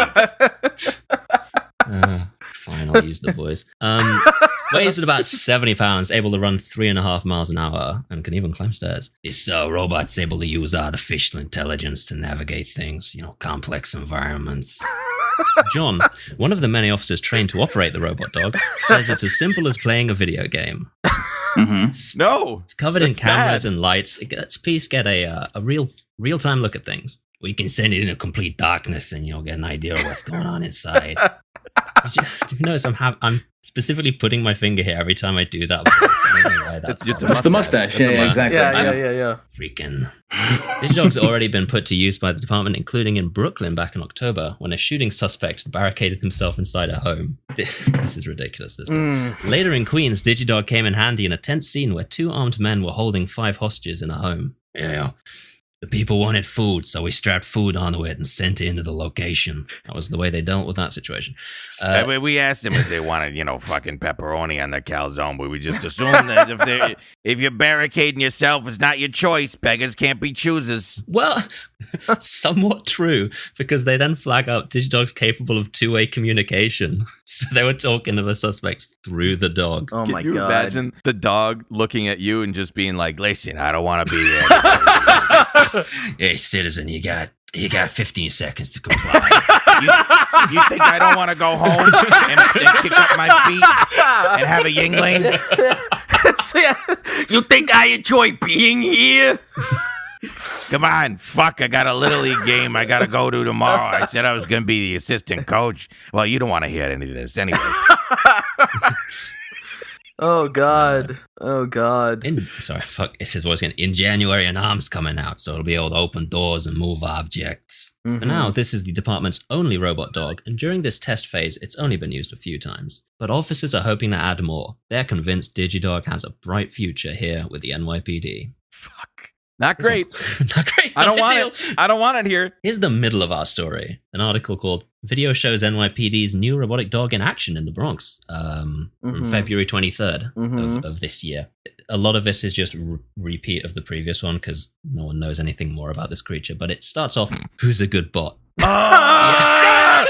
S7: week.
S1: Fine, I'll use the voice. Weighs at about 70 pounds, able to run 3.5 miles an hour, and can even climb stairs. This robot's able to use artificial intelligence to navigate things, complex environments. John, one of the many officers trained to operate the robot dog, says it's as simple as playing a video game.
S3: Mm-hmm. No,
S1: it's covered in cameras and lights. It lets police get a real-time look at things. We can send it into complete darkness, and you'll get an idea of what's going on inside. Do you notice I'm specifically putting my finger here every time I do that? I don't know why
S2: it's the mustache. Yeah, exactly.
S4: Yeah.
S1: Freaking. Digidog's already been put to use by the department, including in Brooklyn back in October, when a shooting suspect had barricaded himself inside a home. This is ridiculous. Later in Queens, Digidog came in handy in a tense scene where 2 armed men were holding 5 hostages in a home. Yeah. The people wanted food, so we strapped food onto it and sent it into the location. That was the way they dealt with that situation.
S7: We asked them if they wanted, fucking pepperoni on the calzone, but we just assumed that if you're barricading yourself, it's not your choice. Beggars can't be choosers.
S1: Well, somewhat true, because they then flag up Digidog's capable of 2-way communication. So they were talking to the suspects through the dog.
S4: Oh my God.
S3: Can you imagine the dog looking at you and just being like, listen, I don't want to be here.
S1: Hey, citizen, you got 15 seconds to comply.
S7: You think I don't want to go home and kick up my feet and have a Yingling?
S4: You think I enjoy being here?
S7: Come on, fuck, I got a Little League game I got to go to tomorrow. I said I was going to be the assistant coach. Well, you don't want to hear any of this anyway.
S4: Oh God!
S1: It says what's in January, an arm's coming out, so it'll be able to open doors and move objects.
S4: Mm-hmm.
S1: For now, this is the department's only robot dog, and during this test phase, it's only been used a few times. But officers are hoping to add more. They're convinced Digidog has a bright future here with the NYPD.
S3: Fuck. Not great.
S1: Not great.
S3: I don't want it. I don't want it here.
S1: Here's the middle of our story. An article called Video Shows NYPD's New Robotic Dog in Action in the Bronx from February 23rd of this year. A lot of this is just repeat of the previous one because no one knows anything more about this creature. But it starts off, who's a good bot?
S4: No!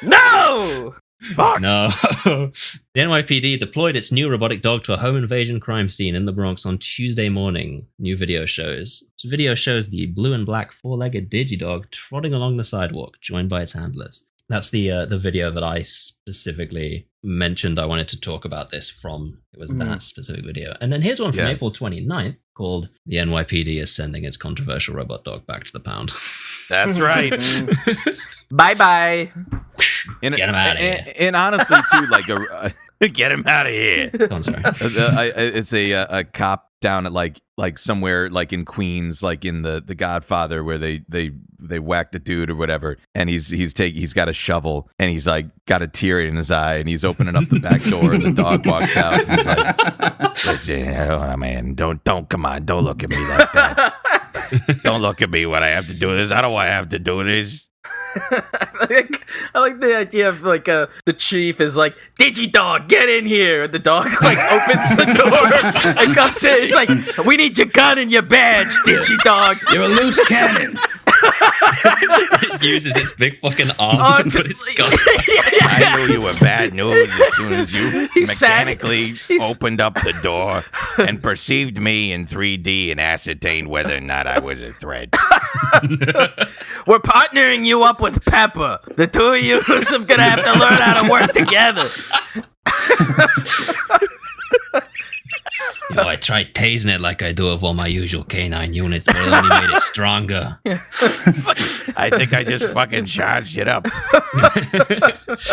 S4: No!
S1: Fuck. No. The NYPD deployed its new robotic dog to a home invasion crime scene in the Bronx on Tuesday morning. New video shows. This video shows the blue and black 4-legged Digidog trotting along the sidewalk, joined by its handlers. That's the video that I specifically mentioned I wanted to talk about this from. It was that specific video. And then here's one from April 29th called The NYPD is Sending Its Controversial Robot Dog Back to the Pound.
S7: That's right.
S4: Bye-bye.
S1: Get him out of here.
S3: And honestly, too, like
S7: get him out of here.
S1: I'm sorry.
S3: It's a cop down at like somewhere like in Queens, like in the Godfather, where they whack the dude or whatever, and he's got a shovel and he's like got a tear in his eye and he's opening up the back door and the dog walks out and he's like, listen, oh, man, don't come on, don't look at me like that. Don't look at me when I have to do this. I don't want to have to do this.
S4: I like the idea of like the chief is like, Digidog, get in here. And the dog like opens the door and comes in. He's like, we need your gun and your badge, Digidog.
S2: You're a loose cannon.
S1: It uses its big fucking arm to put its gun.
S7: I knew you were bad news as soon as you mechanically opened up the door and perceived me in 3D and ascertained whether or not I was a threat.
S4: We're partnering you up with Pepper. The two of you are gonna have to learn how to work together.
S1: Yo, I tried tasing it like I do of all my usual canine units, but it only made it stronger.
S7: I think I just fucking charged it up.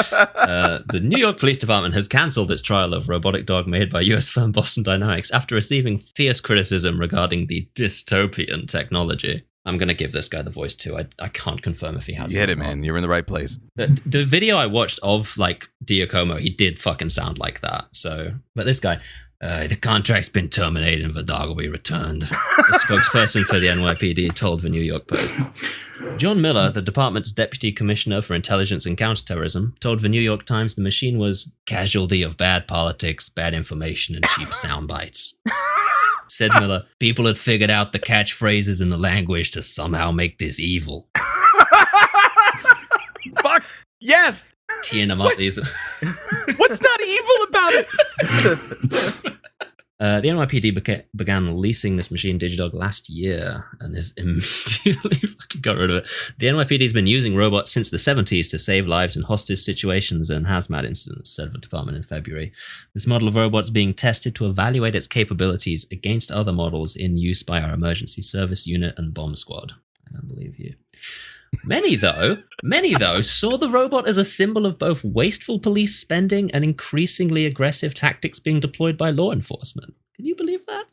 S1: The New York Police Department has cancelled its trial of robotic dog made by US firm Boston Dynamics after receiving fierce criticism regarding the dystopian technology. I'm going to give this guy the voice too. I can't confirm if he has.
S3: You hit it, man. You're in the right place.
S1: The video I watched of like Giacomo, he did fucking sound like that. So, but this guy, the contract's been terminated and the dog will be returned. The spokesperson for the NYPD told the New York Post. John Miller, the department's deputy commissioner for intelligence and counterterrorism, told the New York Times the machine was casualty of bad politics, bad information, and cheap sound bites. Said Miller, people had figured out the catchphrases and the language to somehow make this evil.
S3: Fuck! Yes!
S1: Teeing them up these.
S3: What's not evil about it?
S1: The NYPD began leasing this machine Digidog last year and has immediately fucking got rid of it. The NYPD's been using robots since the 70s to save lives in hostage situations and hazmat incidents, said the department in February. This model of robot is being tested to evaluate its capabilities against other models in use by our emergency service unit and bomb squad. I don't believe you. Many, though, saw the robot as a symbol of both wasteful police spending and increasingly aggressive tactics being deployed by law enforcement. Can you believe that?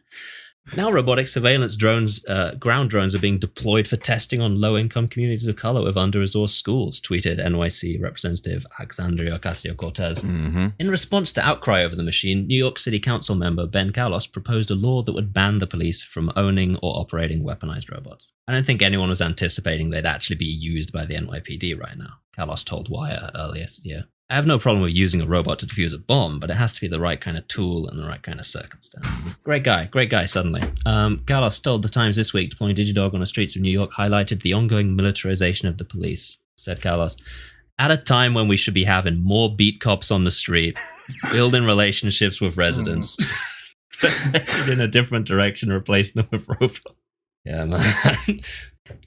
S1: Now robotic surveillance drones, ground drones, are being deployed for testing on low-income communities of color with under-resourced schools, tweeted NYC Representative Alexandria Ocasio-Cortez.
S3: Mm-hmm.
S1: In response to outcry over the machine, New York City Council member Ben Kallos proposed a law that would ban the police from owning or operating weaponized robots. I don't think anyone was anticipating they'd actually be used by the NYPD right now, Kallos told Wire earlier this year. I have no problem with using a robot to defuse a bomb, but it has to be the right kind of tool and the right kind of circumstance. Great guy, suddenly. Carlos told The Times this week deploying Digidog on the streets of New York highlighted the ongoing militarization of the police, said Carlos. At a time when we should be having more beat cops on the street, building relationships with residents, in a different direction, replacing them with robots. Yeah, man.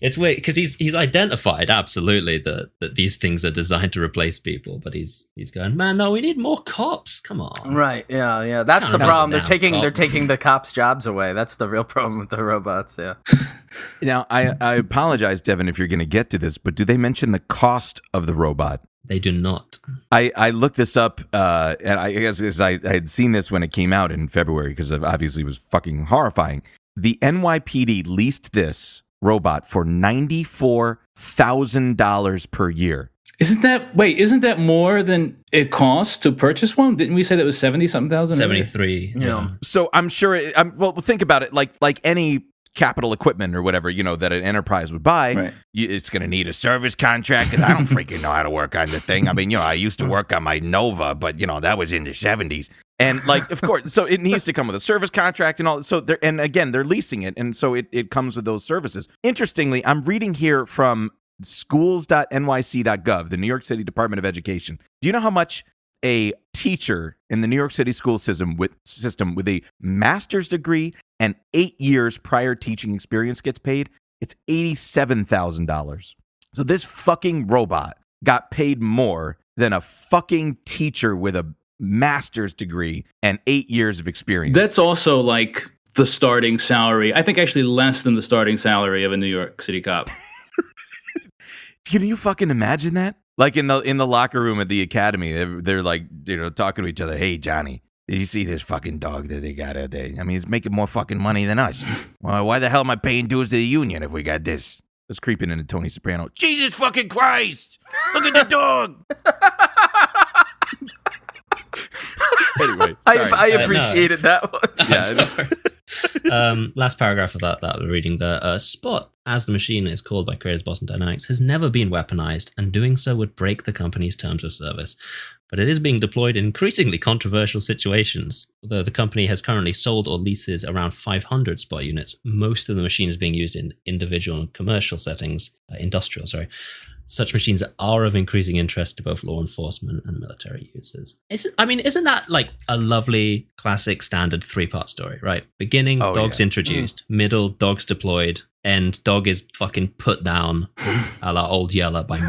S1: It's weird because he's identified absolutely that these things are designed to replace people, but he's going, man, no, we need more cops. Come on,
S4: right? Yeah. That's the problem. They're taking the cops' jobs away. That's the real problem with the robots. Yeah.
S3: Now, I apologize, Devon, if you're going to get to this, but do they mention the cost of the robot?
S1: They do not.
S3: I looked this up, and I guess I had seen this when it came out in February because it obviously was fucking horrifying. The NYPD leased this robot for $94,000 per year.
S2: Isn't that more than it costs to purchase one? Didn't we say that was 70-something thousand?
S1: 73. Yeah.
S3: So I'm sure. Well, think about it. Like any capital equipment or whatever, that an enterprise would buy,
S2: right.
S3: It's going to need a service contract. And I don't freaking know how to work on the thing. I mean, I used to work on my Nova, but that was in the 70s. And of course, so it needs to come with a service contract and all. So they're leasing it. And so it comes with those services. Interestingly, I'm reading here from schools.nyc.gov, the New York City Department of Education. Do you know how much a teacher in the New York City school system with a master's degree and 8 years prior teaching experience gets paid? It's $87,000. So this fucking robot got paid more than a fucking teacher with a master's degree and 8 years of experience.
S2: That's also like the starting salary. I think actually less than the starting salary of a New York City cop.
S3: Can you fucking imagine that? Like in the locker room at the academy, they're like, talking to each other. Hey, Johnny, did you see this fucking dog that they got out there? I mean, he's making more fucking money than us. Well, why the hell am I paying dues to the union if we got this? It's creeping into Tony Soprano. Jesus fucking Christ! Look at the dog! Anyway,
S4: I appreciated that one.
S1: Last paragraph of that we're reading there. Spot, as the machine is called by creators Boston Dynamics, has never been weaponized, and doing so would break the company's terms of service. But it is being deployed in increasingly controversial situations. Although the company has currently sold or leases around 500 Spot units, most of the machines being used in individual and commercial settings, such machines are of increasing interest to both law enforcement and military users. Isn't that like a lovely, classic, standard 3-part story, right? Beginning, dogs introduced. Middle, dogs deployed. End, dog is fucking put down a la Old Yeller by me.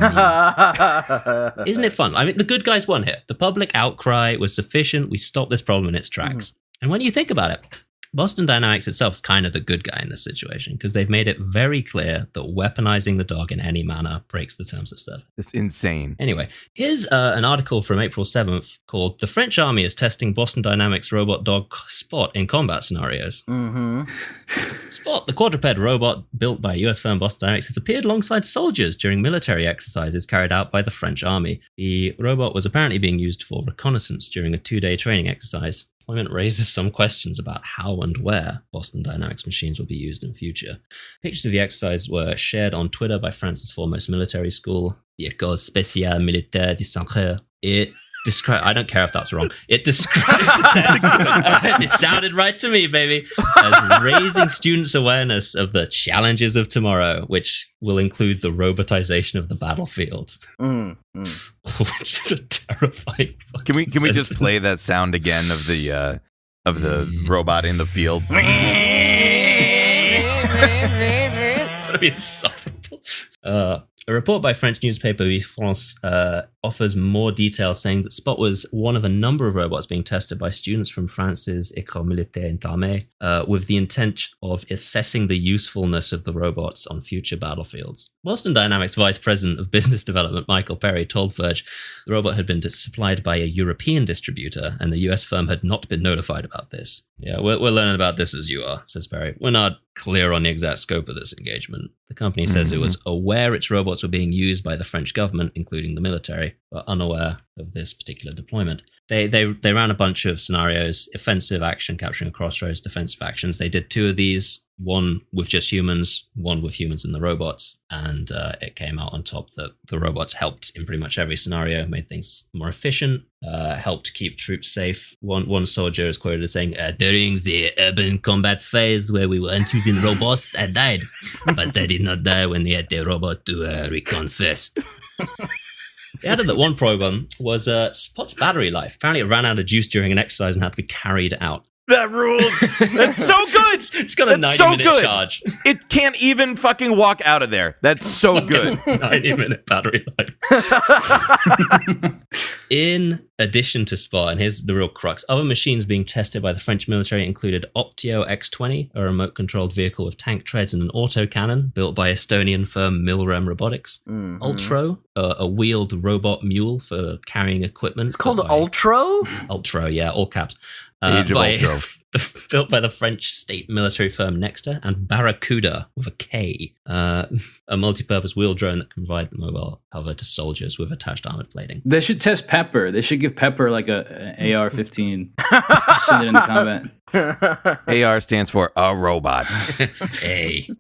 S1: Isn't it fun? I mean, the good guys won here. The public outcry was sufficient. We stopped this problem in its tracks. And when you think about it, Boston Dynamics itself is kind of the good guy in this situation because they've made it very clear that weaponizing the dog in any manner breaks the terms of service.
S3: It's insane.
S1: Anyway, here's an article from April 7th called "The French Army is Testing Boston Dynamics Robot Dog Spot in Combat Scenarios." Spot, the quadruped robot built by US firm Boston Dynamics, has appeared alongside soldiers during military exercises carried out by the French Army. The robot was apparently being used for reconnaissance during a 2-day training exercise. Deployment raises some questions about how and where Boston Dynamics machines will be used in future. Pictures of the exercise were shared on Twitter by France's foremost military school, the École Spéciale Militaire du Sacre. I don't care if that's wrong. It described it sounded right to me, baby, as raising students' awareness of the challenges of tomorrow, which will include the robotization of the battlefield. Which is a terrifying.
S3: Can we just play that sound again of the robot in the field?
S1: That'd be insufferable. A report by French newspaper Vie France offers more details, saying that Spot was one of a number of robots being tested by students from France's École Militaire d'Armée with the intent of assessing the usefulness of the robots on future battlefields. Boston Dynamics Vice President of Business Development Michael Perry told Verge the robot had been supplied by a European distributor and the US firm had not been notified about this. Yeah, we're learning about this as you are, says Perry. We're not clear on the exact scope of this engagement. The company says it was aware its robots were being used by the French government, including the military, but unaware of this particular deployment. They ran a bunch of scenarios: offensive action, capturing a crossroads, defensive actions. They did 2 of these, one with just humans, one with humans and the robots, and it came out on top that the robots helped in pretty much every scenario, made things more efficient, helped keep troops safe. One soldier is quoted as saying, "During the urban combat phase where we weren't using robots, I died, but I did not die when they had the robot to recon first." They added that one problem was Spot's battery life. Apparently it ran out of juice during an exercise and had to be carried out.
S3: That rules. That's so good.
S1: It's got a 90-minute charge.
S3: It can't even fucking walk out of there. That's so good.
S1: 90-minute battery life. In addition to Spot, and here's the real crux, other machines being tested by the French military included Optio X20, a remote-controlled vehicle with tank treads and an autocannon built by Estonian firm Milrem Robotics. Ultro, a wheeled robot mule for carrying equipment.
S4: It's called Ultro?
S1: Ultro, yeah, all caps.
S3: Age of Ultro.
S1: Built by the French state military firm Nexter, and Barracuda with a K, a multi-purpose wheel drone that can provide mobile cover to soldiers with attached armored plating.
S2: They should test Pepper. They should give Pepper like an AR-15. Send it in the comment.
S3: AR stands for a robot.
S1: Hey.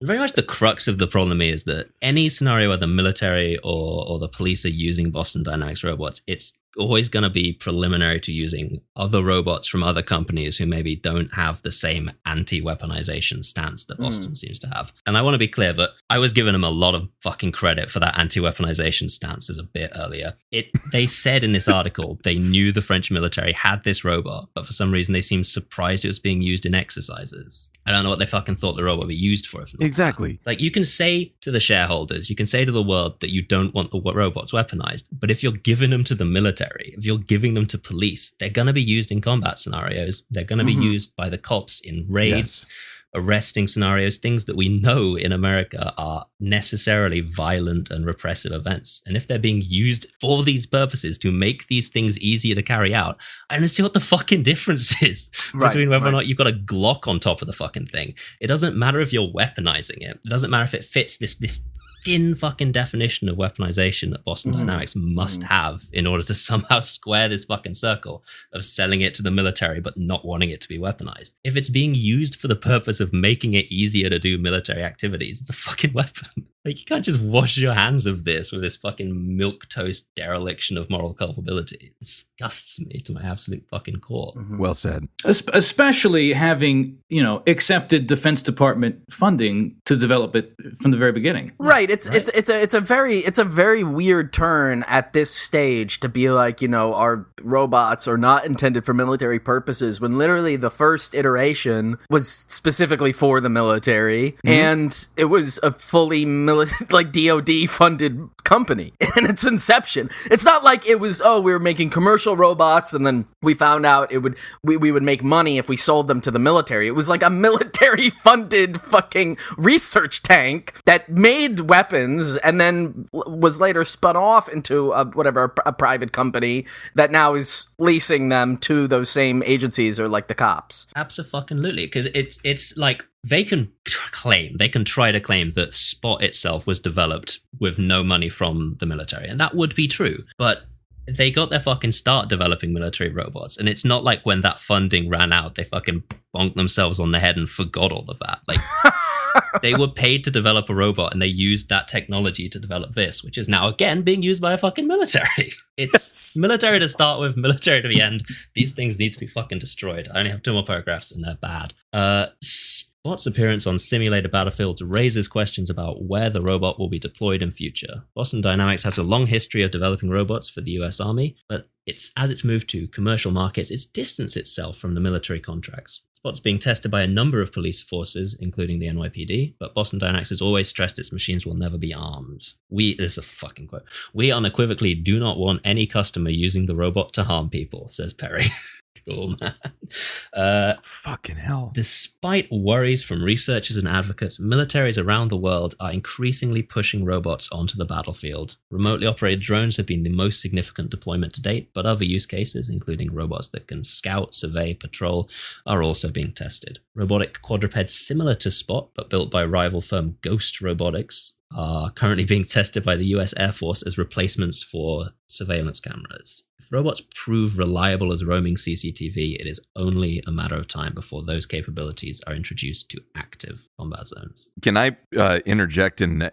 S1: Very much the crux of the problem is that any scenario where the military or the police are using Boston Dynamics robots, it's always going to be preliminary to using other robots from other companies who maybe don't have the same anti-weaponization stance that Boston seems to have. And I want to be clear that I was giving them a lot of fucking credit for that anti-weaponization stance as a bit earlier. They said in this article they knew the French military had this robot, but for some reason they seemed surprised it was being used in exercises. I don't know what they fucking thought the robot would be used for.
S3: Exactly.
S1: Like, you can say to the shareholders, you can say to the world that you don't want the robots weaponized, but if you're giving them to the military, if you're giving them to police, they're going to be used in combat scenarios. They're going to be used by the cops in raids, arresting scenarios, things that we know in America are necessarily violent and repressive events. And if they're being used for these purposes to make these things easier to carry out, I don't see what the fucking difference is between whether or not you've got a Glock on top of the fucking thing. It doesn't matter if you're weaponizing it. It doesn't matter if it fits this thin fucking definition of weaponization that Boston Dynamics must have in order to somehow square this fucking circle of selling it to the military but not wanting it to be weaponized. If it's being used for the purpose of making it easier to do military activities, it's a fucking weapon. Like, you can't just wash your hands of this with this fucking milquetoast dereliction of moral culpability. It disgusts me to my absolute fucking core.
S3: Well said.
S2: Especially having, accepted Defense Department funding to develop it from the very beginning.
S4: Right. It's a very weird turn at this stage to be like, our robots are not intended for military purposes, when literally the first iteration was specifically for the military, and it was a fully DOD funded company in its inception. It's not like it was, we were making commercial robots and then we found out we would make money if we sold them to the military. It was like a military funded fucking research tank that made weapons and then was later spun off into a private company that now is leasing them to those same agencies or like the cops.
S1: Absolutely, because it's like they can try to claim that Spot itself was developed with no money from the military, and that would be true, but they got their fucking start developing military robots, and it's not like when that funding ran out, they fucking bonked themselves on the head and forgot all of that. Like, they were paid to develop a robot, and they used that technology to develop this, which is now, again, being used by a fucking military. It's military to start with, military to the end. These things need to be fucking destroyed. I only have 2 more paragraphs, and they're bad. Spot's appearance on simulated battlefields raises questions about where the robot will be deployed in future. Boston Dynamics has a long history of developing robots for the US Army, but as it's moved to commercial markets, it's distanced itself from the military contracts. Spot's being tested by a number of police forces, including the NYPD, but Boston Dynamics has always stressed its machines will never be armed. This is a fucking quote. "We unequivocally do not want any customer using the robot to harm people," says Perry. Cool, man.
S3: Fucking hell.
S1: Despite worries from researchers and advocates, militaries around the world are increasingly pushing robots onto the battlefield. Remotely operated drones have been the most significant deployment to date, but other use cases, including robots that can scout, survey, patrol, are also being tested. Robotic quadrupeds similar to Spot, but built by rival firm Ghost Robotics, are currently being tested by the US Air Force as replacements for surveillance cameras. If robots prove reliable as roaming CCTV, it is only a matter of time before those capabilities are introduced to active combat zones.
S3: Can I interject and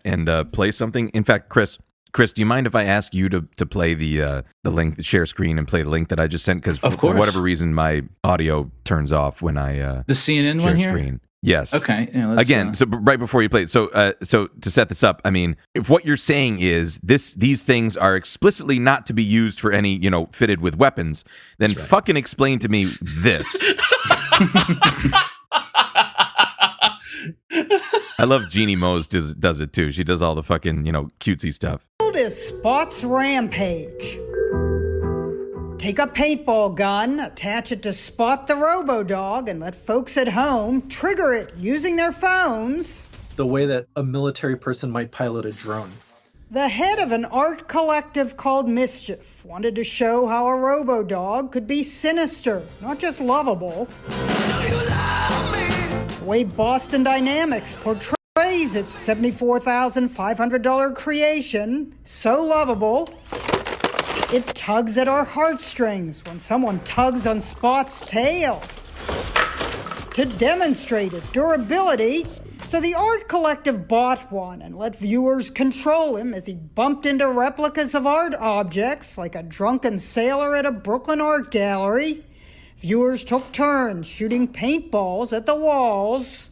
S3: play something? In fact, Chris, do you mind if I ask you to play the link, the share screen, and play the link that I just sent? Because for whatever reason, my audio turns off when I
S2: the CNN
S3: share
S2: one here.
S3: Screen. Yes.
S2: Okay. Yeah,
S3: Again, so right before you play it, so to set this up, I mean, if what you're saying is these things are explicitly not to be used for any, fitted with weapons, then fucking explain to me this. I love Jeannie Mose does it too. She does all the fucking, cutesy stuff.
S8: Is Spot's rampage. Take a paintball gun, attach it to Spot the Robo-Dog, and let folks at home trigger it using their phones.
S9: The way that a military person might pilot a drone.
S8: The head of an art collective called Mischief wanted to show how a Robo-Dog could be sinister, not just lovable. The way Boston Dynamics portrays its $74,500 creation, so lovable, it tugs at our heartstrings when someone tugs on Spot's tail. To demonstrate its durability, so the art collective bought one and let viewers control him as he bumped into replicas of art objects like a drunken sailor at a Brooklyn art gallery. Viewers took turns shooting paintballs at the walls.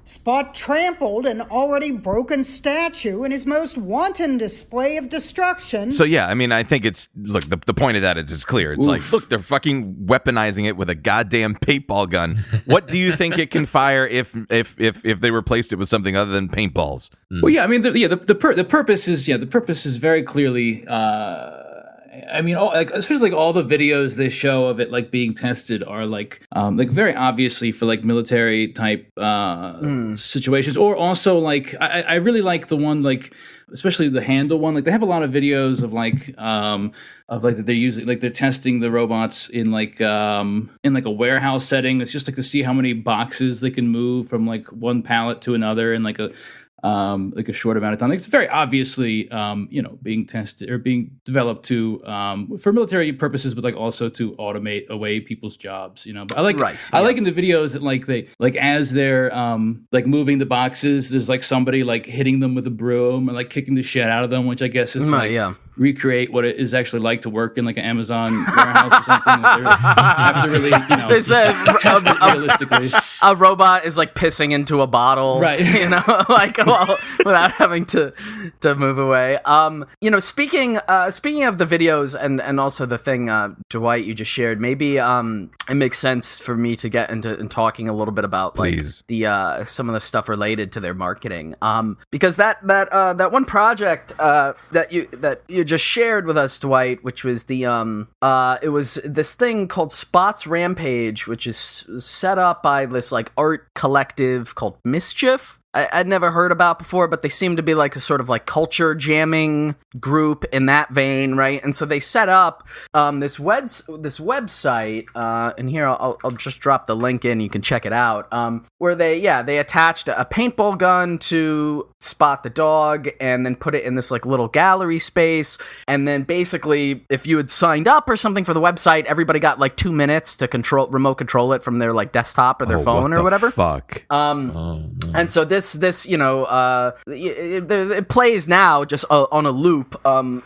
S8: Spot trampled an already broken statue in his most wanton display of destruction.
S3: So yeah, I mean, I think the point of that is clear. It's like, look, they're fucking weaponizing it with a goddamn paintball gun. What do you think it can fire if they replaced it with something other than paintballs?
S2: Well, yeah, I mean, the purpose is very clearly. I mean, especially all the videos they show of it being tested are very obviously for military type situations, or also I really like the one especially the handle one. They have a lot of videos of that they're using they're testing the robots in in a warehouse setting. It's just to see how many boxes they can move from one pallet to another, and like a short amount of time. Like, it's very obviously, being tested or being developed to for military purposes, but like also to automate away people's jobs. But I like in the videos that like as they're like moving the boxes, there's like somebody like hitting them with a broom and like kicking the shit out of them, which I guess is recreate what it is actually like to work in like an Amazon warehouse or something. Have to really, test it realistically.
S4: A robot is like pissing into a bottle,
S2: right?
S4: Without having to move away. Speaking of the videos and also the thing, Dwight, you just shared, maybe it makes sense for me to get into talking a little bit about the some of the stuff related to their marketing, because that one project that you just shared with us, Dwight, which was it was this thing called Spots Rampage, which is set up by this like art collective called Mischief. I'd never heard about before, but they seem to be like a sort of like culture jamming group in that vein, right? And so they set up this website, and here I'll just drop the link in, you can check it out, where they attached a paintball gun to Spot the dog and then put it in this like little gallery space, and then basically if you had signed up or something for the website, everybody got like 2 minutes to remote control it from their like desktop or their phone or whatever.
S3: Fuck.
S4: And so this it plays now just on a loop, some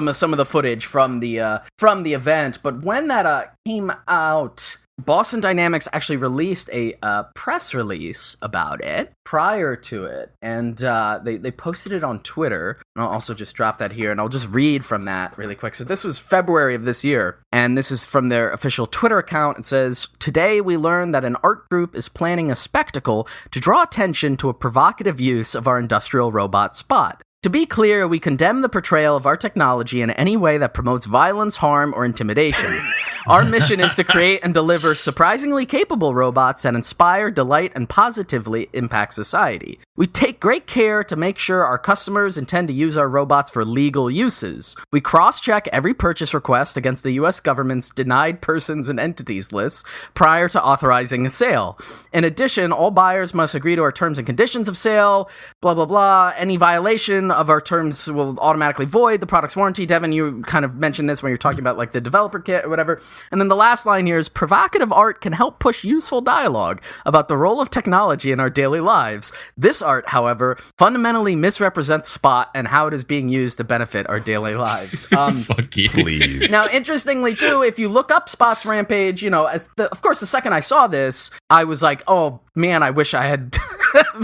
S4: of the footage from the event. But when that came out, Boston Dynamics actually released a press release about it prior to it, and they posted it on Twitter. And I'll also just drop that here, and I'll just read from that really quick. So this was February of this year, and this is from their official Twitter account. It says, "Today we learned that an art group is planning a spectacle to draw attention to a provocative use of our industrial robot Spot. To be clear, we condemn the portrayal of our technology in any way that promotes violence, harm, or intimidation. Our mission is to create and deliver surprisingly capable robots that inspire, delight, and positively impact society. We take great care to make sure our customers intend to use our robots for legal uses. We cross-check every purchase request against the U.S. government's denied persons and entities lists prior to authorizing a sale. In addition, all buyers must agree to our terms and conditions of sale, blah, blah, blah. Any violation of our terms will automatically void the product's warranty." Devon, you kind of mentioned this when you're talking about like the developer kit or whatever. And then the last line here is, "Provocative art can help push useful dialogue about the role of technology in our daily lives. This art, however, fundamentally misrepresents Spot and how it is being used to benefit our daily lives."
S3: Fuck you. Please.
S4: Now, interestingly, too, if you look up Spot's Rampage, of course, the second I saw this, I was like, oh, man, I wish I had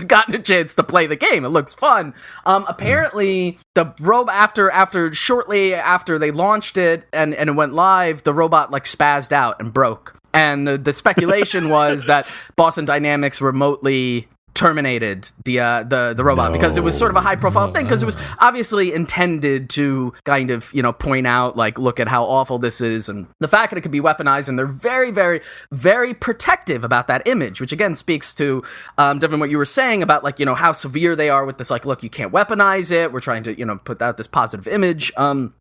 S4: gotten a chance to play the game. It looks fun. Apparently, the shortly after they launched it and it went live, the robot like spazzed out and broke. And the speculation was that Boston Dynamics remotely terminated the robot because it was sort of a high profile thing, because it was obviously intended to kind of point out like, look at how awful this is and the fact that it could be weaponized, and they're very, very, very protective about that image, which again speaks to Devon, what you were saying about like how severe they are with this, like, look, you can't weaponize it, we're trying to put out this positive image, and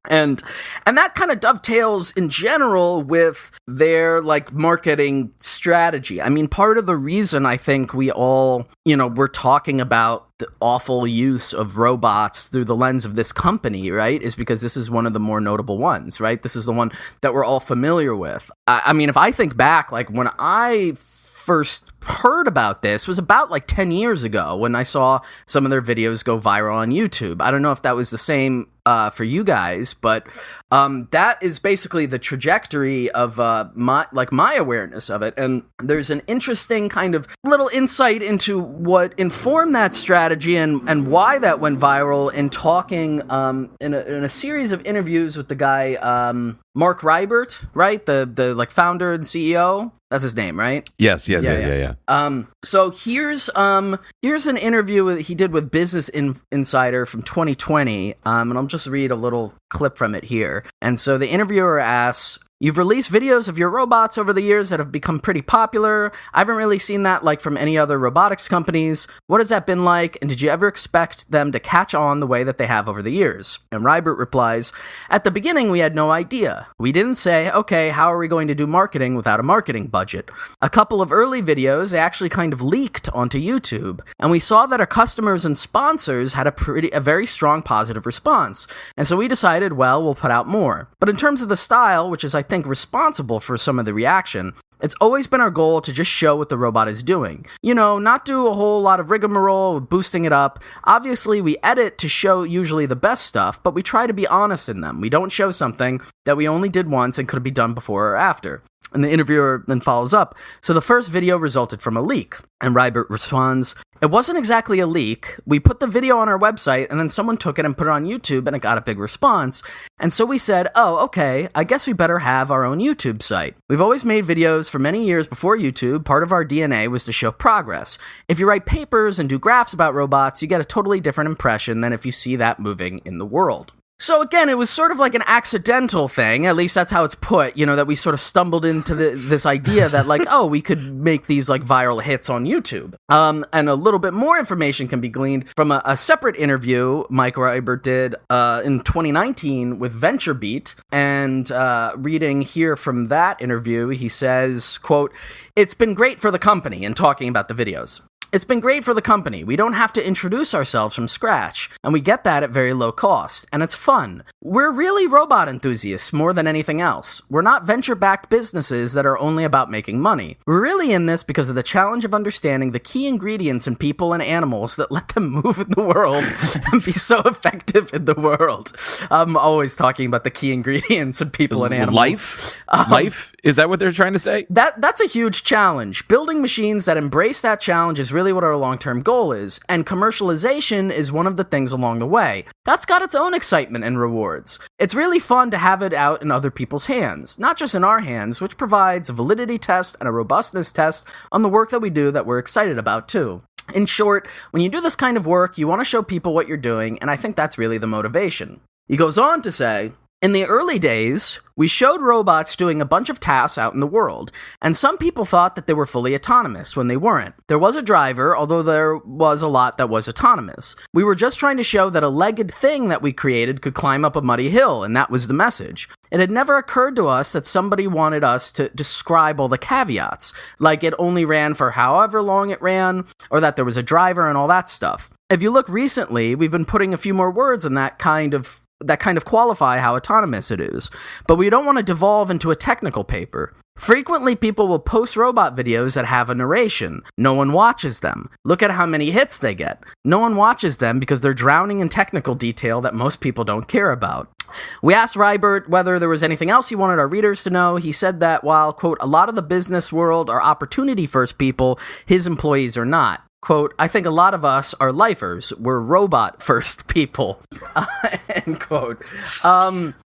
S4: that kind of dovetails in general with their like marketing strategy. I mean, part of the reason I think we all we're talking about the awful use of robots through the lens of this company, right, is because this is one of the more notable ones, right? This is the one that we're all familiar with. I mean, if I think back, like when I first heard about this was about like 10 years ago when I saw some of their videos go viral on YouTube. I don't know if that was the same for you guys, but that is basically the trajectory of my awareness of it. And there's an interesting kind of little insight into what informed that strategy and why that went viral in talking in a series of interviews with the guy Mark Rybert, right? The like founder and CEO. That's his name, right?
S3: Yes.
S4: So here's an interview he did with Business Insider from 2020, and I'll just read a little clip from it here. And so the interviewer asks, You've released videos of your robots over the years that have become pretty popular. I haven't really seen that like from any other robotics companies. What has that been like, and did you ever expect them to catch on the way that they have over the years? And Rybert replies, at the beginning we had no idea. We didn't say, okay, how are we going to do marketing without a marketing budget? A couple of early videos actually kind of leaked onto YouTube, and we saw that our customers and sponsors had a very strong positive response. And so we decided, well, we'll put out more. But in terms of the style, which is I think responsible for some of the reaction, it's always been our goal to just show what the robot is doing. You know, not do a whole lot of rigmarole, boosting it up. Obviously, we edit to show usually the best stuff, but we try to be honest in them. We don't show something that we only did once and could be done before or after. And the interviewer then follows up. So the first video resulted from a leak. And Rybert responds, it wasn't exactly a leak. We put the video on our website, and then someone took it and put it on YouTube, and it got a big response. And so we said, oh, okay, I guess we better have our own YouTube site. We've always made videos for many years before YouTube. Part of our DNA was to show progress. If you write papers and do graphs about robots, you get a totally different impression than if you see that moving in the world. So again, it was sort of like an accidental thing, at least that's how it's put, you know, that we sort of stumbled into this idea that like, oh, we could make these like viral hits on YouTube. And a little bit more information can be gleaned from a separate interview Mike Rybert did in 2019 with VentureBeat. And reading here from that interview, he says, quote, it's been great for the company, and talking about the videos. It's been great for the company. We don't have to introduce ourselves from scratch, and we get that at very low cost, and it's fun. We're really robot enthusiasts more than anything else. We're not venture-backed businesses that are only about making money. We're really in this because of the challenge of understanding the key ingredients in people and animals that let them move in the world and be so effective in the world. I'm always talking about the key ingredients in people and animals.
S3: Life? Is that what they're trying to say?
S4: That's a huge challenge. Building machines that embrace that challenge is really what our long-term goal is, and commercialization is one of the things along the way. That's got its own excitement and rewards. It's really fun to have it out in other people's hands, not just in our hands, which provides a validity test and a robustness test on the work that we do that we're excited about too. In short, when you do this kind of work, you want to show people what you're doing, and I think that's really the motivation. He goes on to say, in the early days, we showed robots doing a bunch of tasks out in the world, and some people thought that they were fully autonomous when they weren't. There was a driver, although there was a lot that was autonomous. We were just trying to show that a legged thing that we created could climb up a muddy hill, and that was the message. It had never occurred to us that somebody wanted us to describe all the caveats, like it only ran for however long it ran, or that there was a driver and all that stuff. If you look recently, we've been putting a few more words in that kind of qualify how autonomous it is. But we don't want to devolve into a technical paper. Frequently, people will post robot videos that have a narration. No one watches them. Look at how many hits they get. No one watches them because they're drowning in technical detail that most people don't care about. We asked Rybert whether there was anything else he wanted our readers to know. He said that while, quote, a lot of the business world are opportunity-first people, his employees are not. Quote, I think a lot of us are lifers. We're robot-first people. End quote.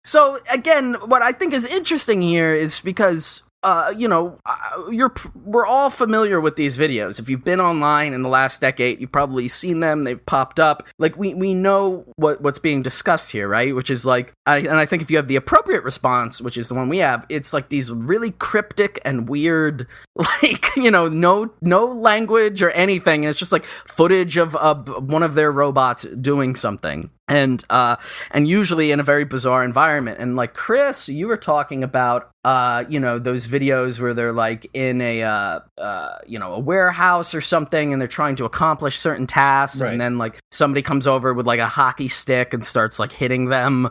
S4: So, again, what I think is interesting here is because, we're all familiar with these videos. If you've been online in the last decade, you've probably seen them. They've popped up. Like, we know what's being discussed here, right? Which is like, I think if you have the appropriate response, which is the one we have, it's like these really cryptic and weird, like, no language or anything. And it's just like footage of one of their robots doing something. And usually in a very bizarre environment. And like, Chris, you were talking about, those videos where they're like in a warehouse or something, and they're trying to accomplish certain tasks. Right. And then like somebody comes over with like a hockey stick and starts like hitting them.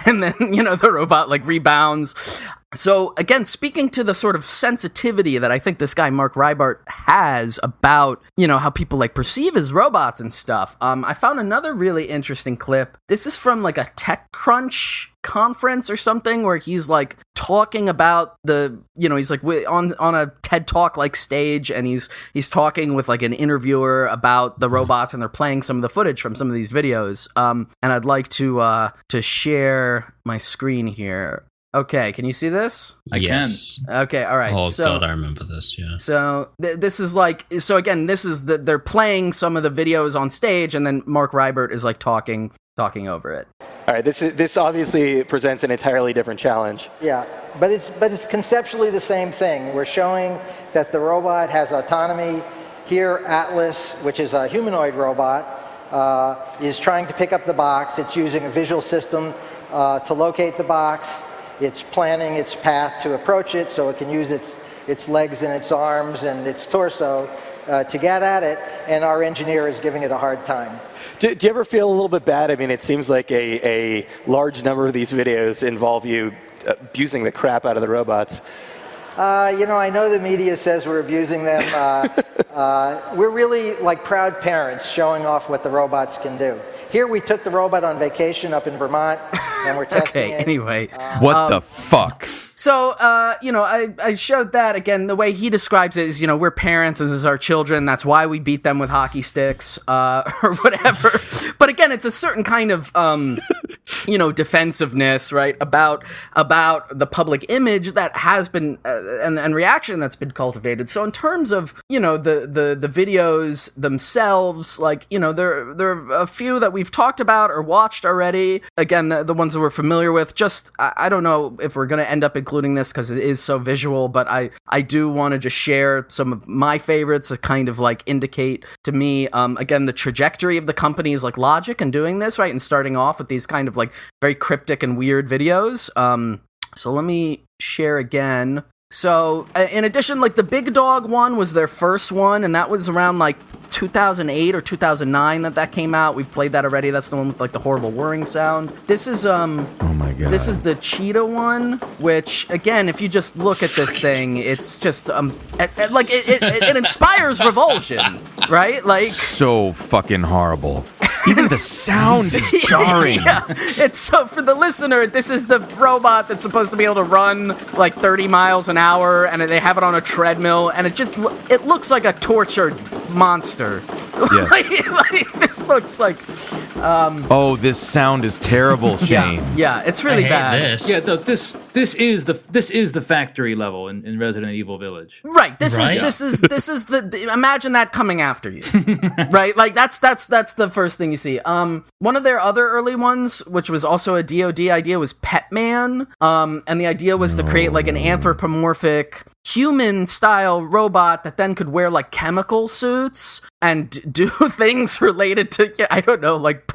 S4: And then, the robot like rebounds. So, again, speaking to the sort of sensitivity that I think this guy, Mark Rybart, has about, how people, like, perceive his robots and stuff, I found another really interesting clip. This is from, like, a TechCrunch conference or something where he's, like, talking about he's, like, on a TED Talk, like, stage, and he's talking with, like, an interviewer about the robots, and they're playing some of the footage from some of these videos. And I'd like to share my screen here. Okay, can you see this?
S2: I can.
S4: Okay, all right.
S1: Oh, God, I remember this, yeah.
S4: So this is like, again, this is they're playing some of the videos on stage, and then Mark Rybart is like talking over it.
S10: All right, this obviously presents an entirely different challenge.
S11: Yeah, but it's conceptually the same thing. We're showing that the robot has autonomy. Here, Atlas, which is a humanoid robot, is trying to pick up the box. It's using a visual system to locate the box. It's planning its path to approach it, so it can use its legs and its arms and its torso to get at it, and our engineer is giving it a hard time.
S10: Do you ever feel a little bit bad? I mean, it seems like a large number of these videos involve you abusing the crap out of the robots.
S11: I know the media says we're abusing them. We're really like proud parents showing off what the robots can do. Here we took the robot on vacation up in Vermont, and we're testing it.
S4: Anyway.
S3: What the fuck?
S4: So, I showed that, again, the way he describes it is, we're parents and this is our children. That's why we beat them with hockey sticks, or whatever. But again, it's a certain kind of, defensiveness, right, about the public image that has been, and reaction that's been cultivated. So in terms of, the videos themselves, like, there are a few that we've talked about or watched already. Again, the ones that we're familiar with. Just, I don't know if we're going to end up including this because it is so visual, but I do want to just share some of my favorites that kind of like indicate to me, again, the trajectory of the company's like logic in doing this, right, and starting off with these kind of like very cryptic and weird videos. So let me share again. So in addition, like the Big Dog one was their first one, and that was around like 2008 or 2009 that came out. We played that already. That's the one with like the horrible whirring sound. This is
S3: oh my god.
S4: This is the cheetah one, which again, if you just look at this thing, it's just it inspires revulsion, right? Like
S3: so fucking horrible. Even the sound is jarring.
S4: Yeah, it's so for the listener, this is the robot that's supposed to be able to run like 30 miles an hour, and they have it on a treadmill, and it looks like a tortured monster.
S3: Yes.
S4: This looks like.
S3: This sound is terrible, Shane.
S4: Yeah, it's really bad.
S1: This.
S2: Yeah, this is the factory level in Resident Evil Village.
S4: Right. This is the imagine that coming after you. Right? Like that's the first thing you see. One of their other early ones, which was also a DoD idea, was Pet Man. And the idea was to create like an anthropomorphic human style robot that then could wear like chemical suits and do things related to, I don't know, like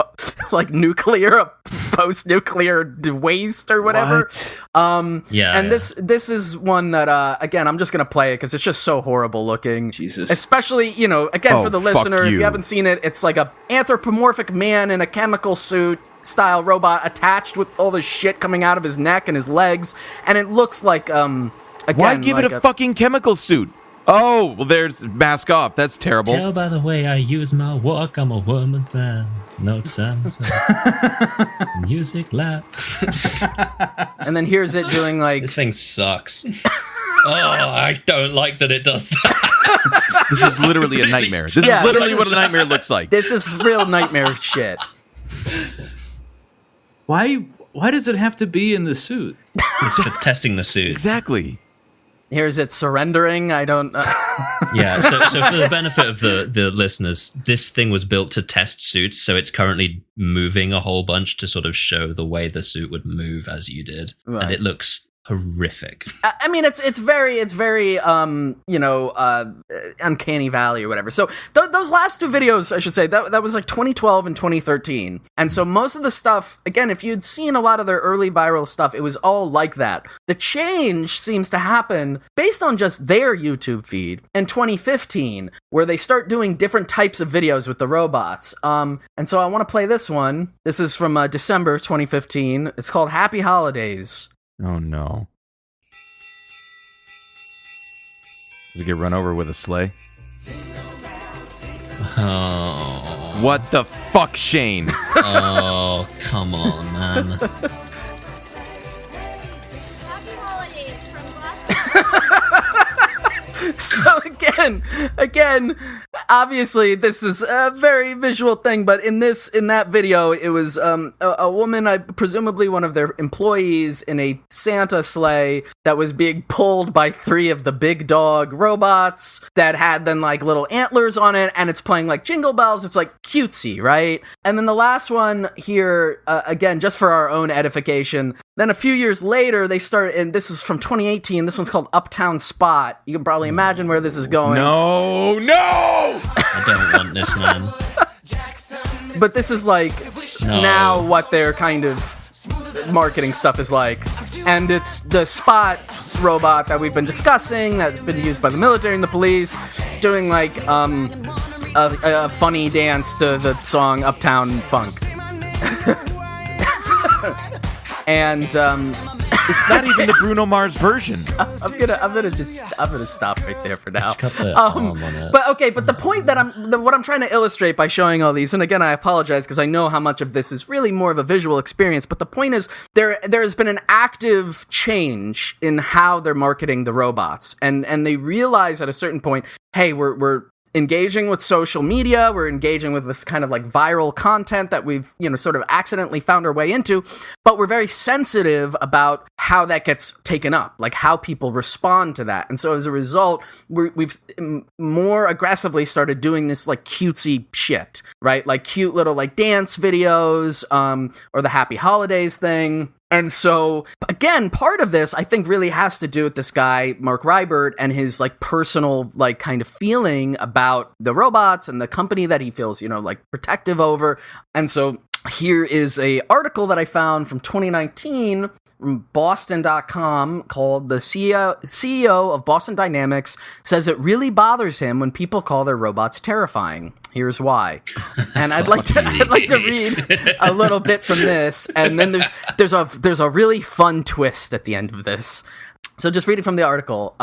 S4: nuclear, post-nuclear waste or whatever. And this is one that, again, I'm just going to play it because it's just so horrible looking.
S2: Jesus.
S4: Especially, again, for the listener, if you haven't seen it, it's like a anthropomorphic man in a chemical suit style robot attached with all the shit coming out of his neck and his legs. And it looks like, again,
S3: why give it a fucking chemical suit? Oh, well, there's mask off. That's terrible.
S1: Tell by the way I use my walk, I'm a woman's man. No sounds. Music loud.
S4: And then here's it doing like...
S1: This thing sucks. I don't like that it does that.
S3: This is literally a nightmare. This is literally what a nightmare looks like.
S4: This is real nightmare shit.
S2: Why does it have to be in the suit?
S1: It's for testing the suit.
S3: Exactly.
S4: Here's it surrendering. I don't.
S1: Yeah. So for the benefit of the listeners, this thing was built to test suits, so it's currently moving a whole bunch to sort of show the way the suit would move as you did, and it looks horrific.
S4: I mean, it's very uncanny valley or whatever. So those last two videos, I should say, that was like 2012 and 2013. And so most of the stuff, again, if you'd seen a lot of their early viral stuff, it was all like that. The change seems to happen based on just their YouTube feed in 2015, where they start doing different types of videos with the robots. And so I want to play this one. This is from December 2015. It's called Happy Holidays.
S3: Oh no. Does it get run over with a sleigh?
S1: Oh.
S3: What the fuck, Shane?
S1: Oh, come on, man.
S12: Happy holidays from Boston.
S4: So again, obviously this is a very visual thing, but in that video, it was a woman, presumably one of their employees, in a Santa sleigh that was being pulled by 3 of the big dog robots that had then like little antlers on it, and it's playing like Jingle Bells. It's like cutesy, right? And then the last one here, again, just for our own edification, then a few years later, they started, and this is from 2018, this one's called Uptown Spot. You can probably imagine where this is going.
S3: No!
S1: I don't want this, man.
S4: But this is like now what their kind of marketing stuff is like. And it's the Spot robot that we've been discussing, that's been used by the military and the police, doing like a funny dance to the song Uptown Funk. And
S3: it's not even the Bruno Mars version.
S4: I'm gonna stop right there for now.
S1: Cut the arm on it.
S4: But the point that what I'm trying to illustrate by showing all these, and again I apologize because I know how much of this is really more of a visual experience, but the point is there has been an active change in how they're marketing the robots, and they realize at a certain point, hey, we're engaging with social media, we're engaging with this kind of like viral content that we've, sort of accidentally found our way into, but we're very sensitive about how that gets taken up, like how people respond to that. And so as a result, we've more aggressively started doing this like cutesy shit, right? Like cute little like dance videos, or the Happy Holidays thing. And so, again, part of this, I think, really has to do with this guy, Mark Rybert, and his, like, personal, like, kind of feeling about the robots and the company that he feels, like, protective over. And so here is a article that I found from 2019 from Boston.com called "The CEO of Boston Dynamics says it really bothers him when people call their robots terrifying. Here's why." And I'd like to read a little bit from this, and then there's a really fun twist at the end of this. So just reading from the article.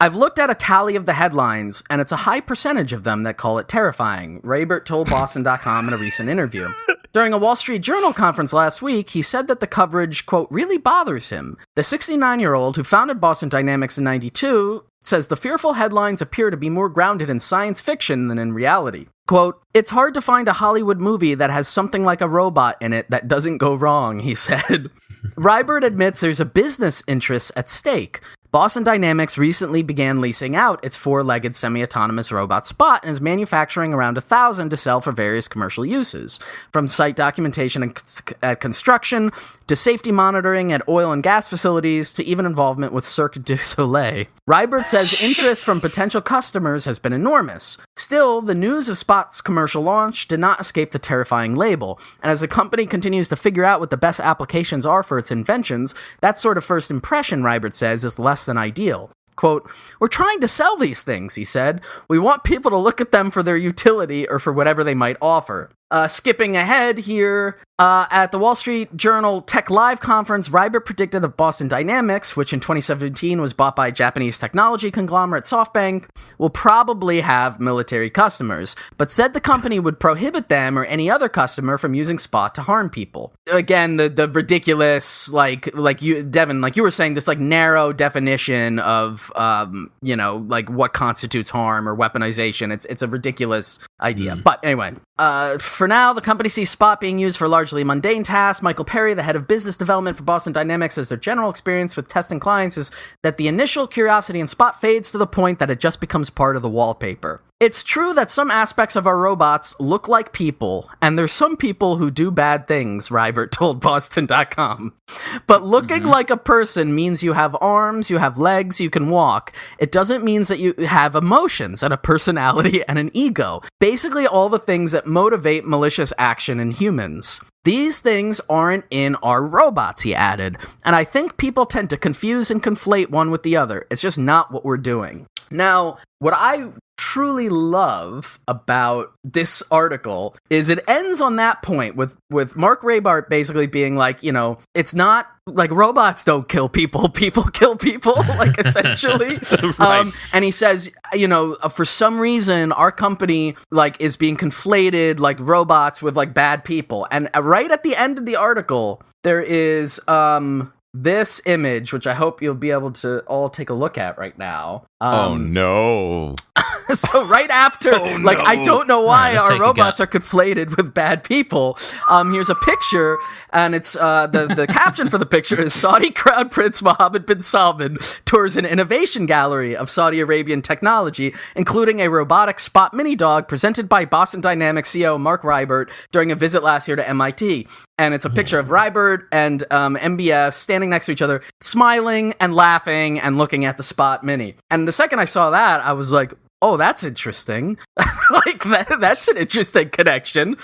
S4: I've looked at a tally of the headlines, and it's a high percentage of them that call it terrifying, Rybert told Boston.com in a recent interview. During a Wall Street Journal conference last week, he said that the coverage, quote, really bothers him. The 69-year-old who founded Boston Dynamics in 92 says the fearful headlines appear to be more grounded in science fiction than in reality. Quote, "It's hard to find a Hollywood movie that has something like a robot in it that doesn't go wrong," he said. Rybert admits there's a business interest at stake. Boston Dynamics recently began leasing out its 4-legged semi-autonomous robot Spot and is manufacturing around 1,000 to sell for various commercial uses, from site documentation at construction to safety monitoring at oil and gas facilities to even involvement with Cirque du Soleil. Rybert says interest from potential customers has been enormous. Still, the news of Spot's commercial launch did not escape the terrifying label, and as the company continues to figure out what the best applications are for its inventions, that sort of first impression, Rybert says, is less than ideal. Quote, "We're trying to sell these things," he said. "We want people to look at them for their utility or for whatever they might offer." Skipping ahead here, at the Wall Street Journal Tech Live conference, Rybert predicted that Boston Dynamics, which in 2017 was bought by Japanese technology conglomerate SoftBank, will probably have military customers, but said the company would prohibit them or any other customer from using Spot to harm people. Again, the ridiculous, like you, Devon, like you were saying, this like narrow definition of, like what constitutes harm or weaponization. It's a ridiculous idea. But anyway, for now, the company sees Spot being used for largely mundane tasks. Michael Perry, the head of business development for Boston Dynamics, says their general experience with testing clients is that the initial curiosity in Spot fades to the point that it just becomes part of the wallpaper. It's true that some aspects of our robots look like people, and there's some people who do bad things, Rybert told Boston.com. But looking like a person means you have arms, you have legs, you can walk. It doesn't mean that you have emotions and a personality and an ego. Basically all the things that motivate malicious action in humans. These things aren't in our robots, he added. And I think people tend to confuse and conflate one with the other. It's just not what we're doing. Now, what I truly love about this article is it ends on that point with Mark Rybart basically being like, it's not like robots don't kill people, people kill people, like essentially. Right. And he says, for some reason our company like is being conflated like robots with like bad people. And right at the end of the article, there is this image, which I hope you'll be able to all take a look at right now.
S3: Oh no.
S4: So right after, I don't know why our robots are conflated with bad people. Here's a picture, and it's the caption for the picture is Saudi Crown Prince Mohammed bin Salman tours an innovation gallery of Saudi Arabian technology, including a robotic Spot mini dog presented by Boston Dynamics CEO Mark Rybert during a visit last year to MIT. And it's a picture of Rybert and MBS standing next to each other, smiling and laughing and looking at the Spot Mini. And the second I saw that, I was like, oh, that's interesting. That's an interesting connection.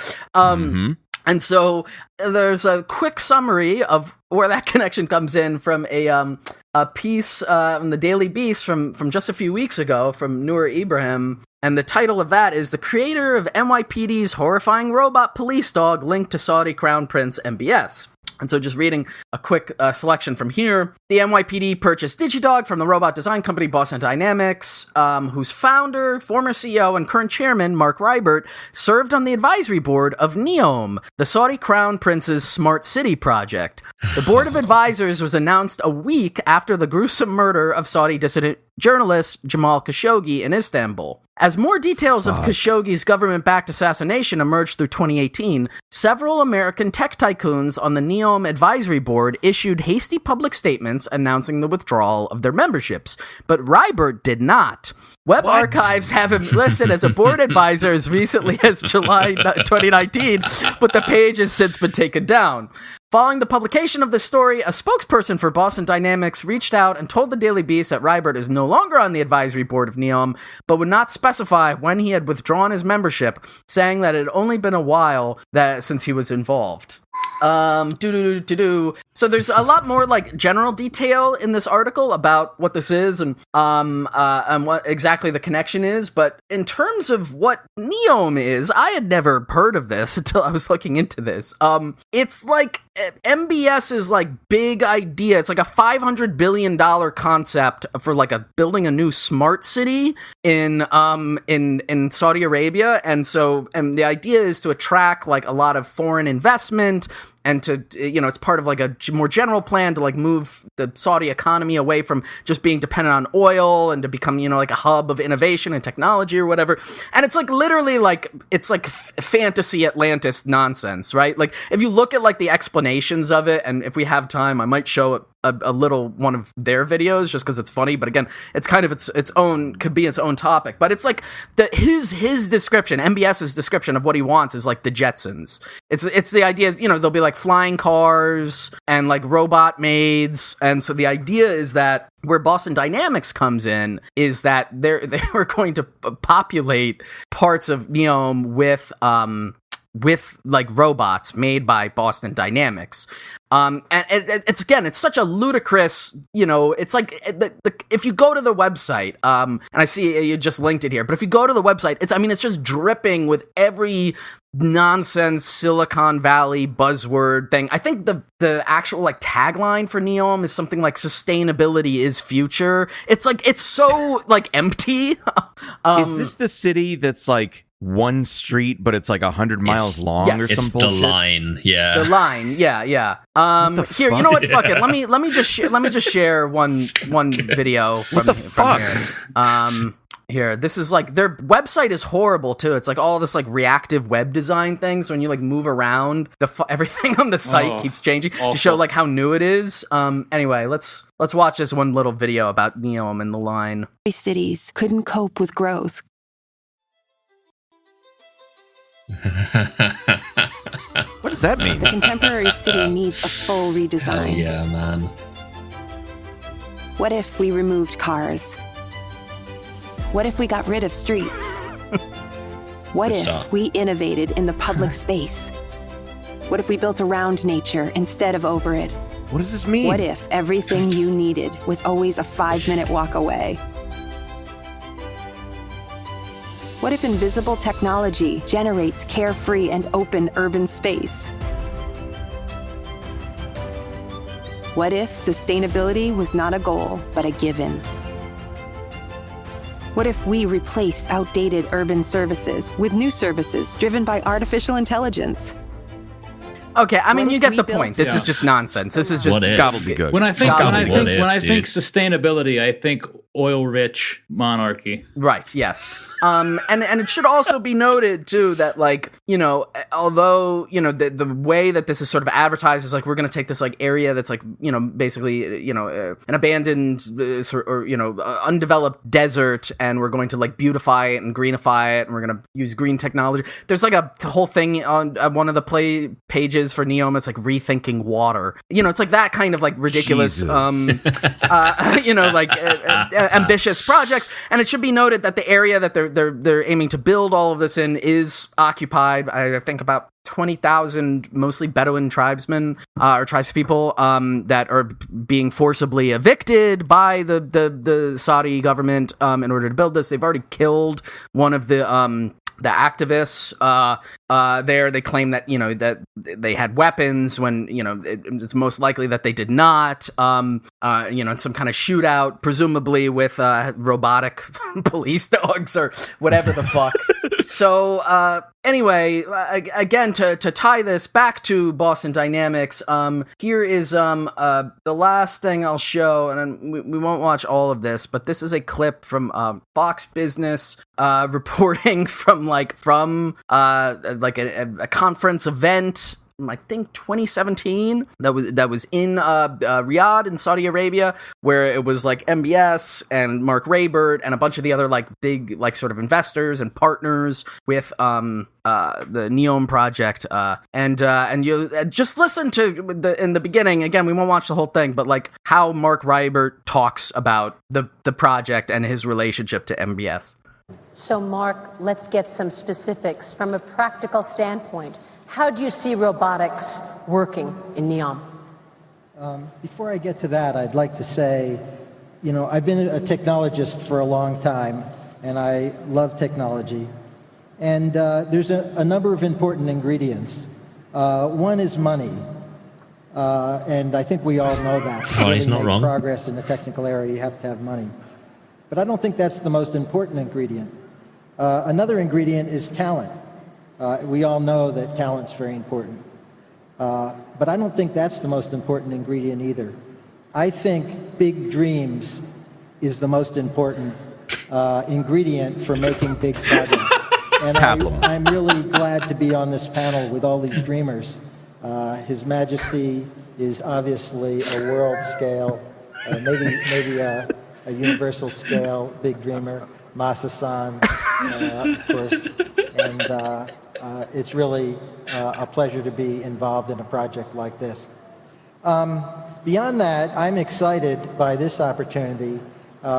S4: And so there's a quick summary of where that connection comes in from a piece in the Daily Beast from just a few weeks ago from Noor Ibrahim. And the title of that is "The Creator of NYPD's Horrifying Robot Police Dog Linked to Saudi Crown Prince MBS." And so just reading a quick selection from here, the NYPD purchased DigiDog from the robot design company Boston Dynamics, whose founder, former CEO, and current chairman, Mark Rybert, served on the advisory board of NEOM, the Saudi Crown Prince's Smart City project. The board of advisors was announced a week after the gruesome murder of Saudi dissident journalist Jamal Khashoggi in Istanbul. As more details of Khashoggi's government-backed assassination emerged through 2018, several American tech tycoons on the NEOM advisory board issued hasty public statements announcing the withdrawal of their memberships, but Rybert did not. Web Archives have him listed as a board advisor as recently as July 2019, but the page has since been taken down. Following the publication of this story, a spokesperson for Boston Dynamics reached out and told the Daily Beast that Rybert is no longer on the advisory board of NEOM, but would not specify when he had withdrawn his membership, saying that it had only been a while since he was involved. So there's a lot more general detail in this article about what this is and what exactly the connection is. But in terms of what NEOM is, I had never heard of this until I was looking into this. It's like MBS's big idea. It's like a $500 billion concept for building a new smart city in Saudi Arabia. And the idea is to attract a lot of foreign investment and to, it's part of a more general plan to move the Saudi economy away from just being dependent on oil and to become, a hub of innovation and technology or whatever. And it's literally it's fantasy Atlantis nonsense, right? If you look at the explanations of it, and if we have time, I might show a little one of their videos just because it's funny, but again, it's kind of its own, could be its own topic. But it's his description, MBS's description of what he wants is the Jetsons. It's the idea is, there'll be flying cars and robot maids, and so the idea is that where Boston Dynamics comes in is that they were going to populate parts of NEOM with robots made by Boston Dynamics. And it's such a ludicrous, it's if you go to the website, and I see you just linked it here, but if you go to the website, it's just dripping with every nonsense Silicon Valley buzzword thing. I think the actual tagline for NEOM is something like "Sustainability is future." It's so empty.
S3: Is this the city that's one street, but it's 100 miles long or some bullshit?
S1: It's the line, yeah.
S4: The line, yeah. Here, you know what? Fuck it. Let me just share one video from here. Here, this is their website is horrible too. It's all this reactive web design things. So when you move around, everything on the site keeps changing to show how new it is. Anyway, let's watch this one little video about NEOM and the line.
S13: Cities couldn't cope with growth.
S3: What does that mean?
S13: The contemporary city needs a full redesign.
S1: Hell yeah, man.
S13: What if we removed cars? What if we got rid of streets? What if we innovated in the public space? What if we built around nature instead of over it?
S3: What does this mean?
S13: What if everything you needed was always a 5-minute walk away? What if invisible technology generates carefree and open urban space? What if sustainability was not a goal, but a given? What if we replaced outdated urban services with new services driven by artificial intelligence?
S4: Okay, you get the point. This is just nonsense. This is just
S3: gobbledygook.
S2: When I think sustainability, I think oil-rich monarchy.
S4: Right. Yes. And it should also be noted too that like, you know, although, you know, the way that this is sort of advertised is like we're going to take this like area that's like, you know, basically, you know, an abandoned or you know, undeveloped desert, and we're going to like beautify it and greenify it, and we're going to use green technology. There's like a whole thing on one of the play pages for Neom. It's like rethinking water. You know, it's like that kind of like ridiculous, you know, like ambitious projects. And it should be noted that the area that they're aiming to build all of this in is occupied, I think, about 20,000 mostly Bedouin tribesmen or tribespeople that are being forcibly evicted by the Saudi government in order to build this. They've already killed one of the activists there. They claim that, you know, that they had weapons when, you know, it's most likely that they did not. You know, some kind of shootout, presumably with robotic police dogs or whatever the fuck. So anyway, again, to tie this back to Boston Dynamics, here is the last thing I'll show, and we won't watch all of this, but this is a clip from Fox Business reporting from a conference event, I think 2017, that was in Riyadh in Saudi Arabia, where it was like MBS and Mark Raybert and a bunch of the other like big like sort of investors and partners with the Neom project, and you just listen to in the beginning. Again, we won't watch the whole thing, but like how Mark Raybert talks about the project and his relationship to MBS.
S14: So Mark, let's get some specifics from a practical standpoint. How do you see robotics working in Neom?
S11: Before I get to that, I'd like to say, you know, I've been a technologist for a long time, and I love technology. And there's a number of important ingredients. One is money, and I think we all know that.
S1: Oh, he's not wrong.
S11: Progress in the technical area, you have to have money. But I don't think that's the most important ingredient. Another ingredient is talent. We all know that talent's very important. But I don't think that's the most important ingredient either. I think big dreams is the most important ingredient for making big projects. And I'm really glad to be on this panel with all these dreamers. His Majesty is obviously a world scale, maybe a universal scale big dreamer. Masa-san, of course. And it's really a pleasure to be involved in a project like this. Beyond that, I'm excited by this opportunity,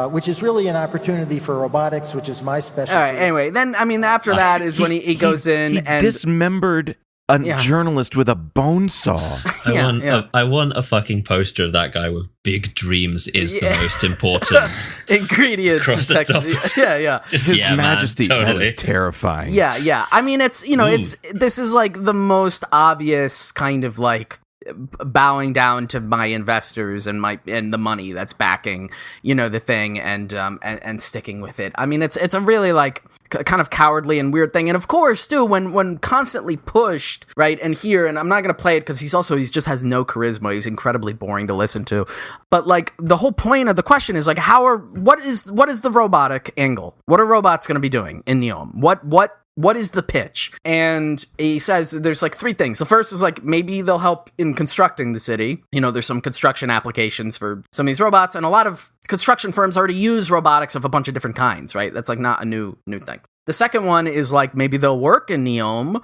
S11: which is really an opportunity for robotics, which is my specialty.
S4: All right, anyway, then, I mean, after that is when he goes in and
S3: dismembered a journalist with a bone saw.
S1: I want a fucking poster of that guy with big dreams is the most important
S4: ingredient.
S1: Just
S3: His Majesty,
S1: man, totally.
S3: That is terrifying.
S4: Yeah. I mean, it's, you know, this is like the most obvious kind of like bowing down to my investors and the money that's backing, you know, the thing and sticking with it. I mean, it's a really like kind of cowardly and weird thing. And of course, too, when constantly pushed, right, and here, and I'm not going to play it because he just has no charisma. He's incredibly boring to listen to. But like the whole point of the question is like, what is the robotic angle? What are robots going to be doing in Neom? What is the pitch? And he says there's like three things. The first is like maybe they'll help in constructing the city. You know, there's some construction applications for some of these robots, and a lot of construction firms already use robotics of a bunch of different kinds, right? That's like not a new thing. The second one is like maybe they'll work in Neom,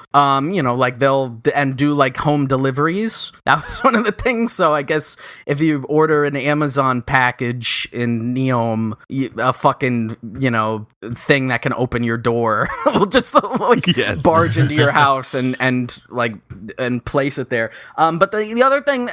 S4: you know, like they'll do like home deliveries. That was one of the things. So I guess if you order an Amazon package in Neom, a fucking, you know, thing that can open your door will just like barge into your house and place it there. But the other thing,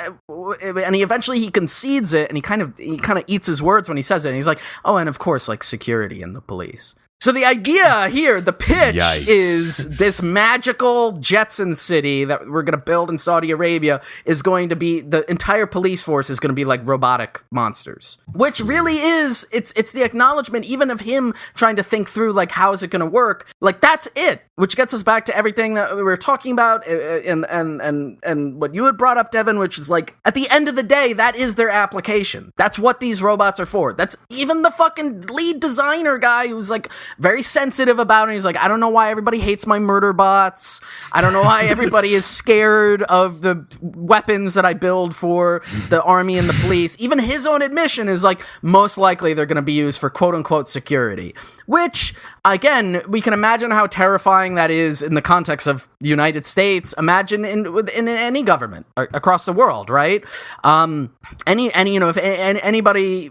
S4: and he eventually concedes it, and he kind of eats his words when he says it. And he's like, oh, and of course, like security and the police. So the idea here, the pitch is this magical Jetson city that we're going to build in Saudi Arabia is going to be, the entire police force is going to be like robotic monsters, which really is, it's the acknowledgement even of him trying to think through like, how is it going to work? Like that's it, which gets us back to everything that we were talking about and what you had brought up, Devon, which is like, at the end of the day, that is their application. That's what these robots are for. That's even the fucking lead designer guy who's like very sensitive about it. He's like, I don't know why everybody hates my murder bots. I don't know why everybody is scared of the weapons that I build for the army and the police. Even his own admission is like, most likely they're going to be used for quote unquote security, which again, we can imagine how terrifying that is in the context of the United States. Imagine in any government across the world, right? If anybody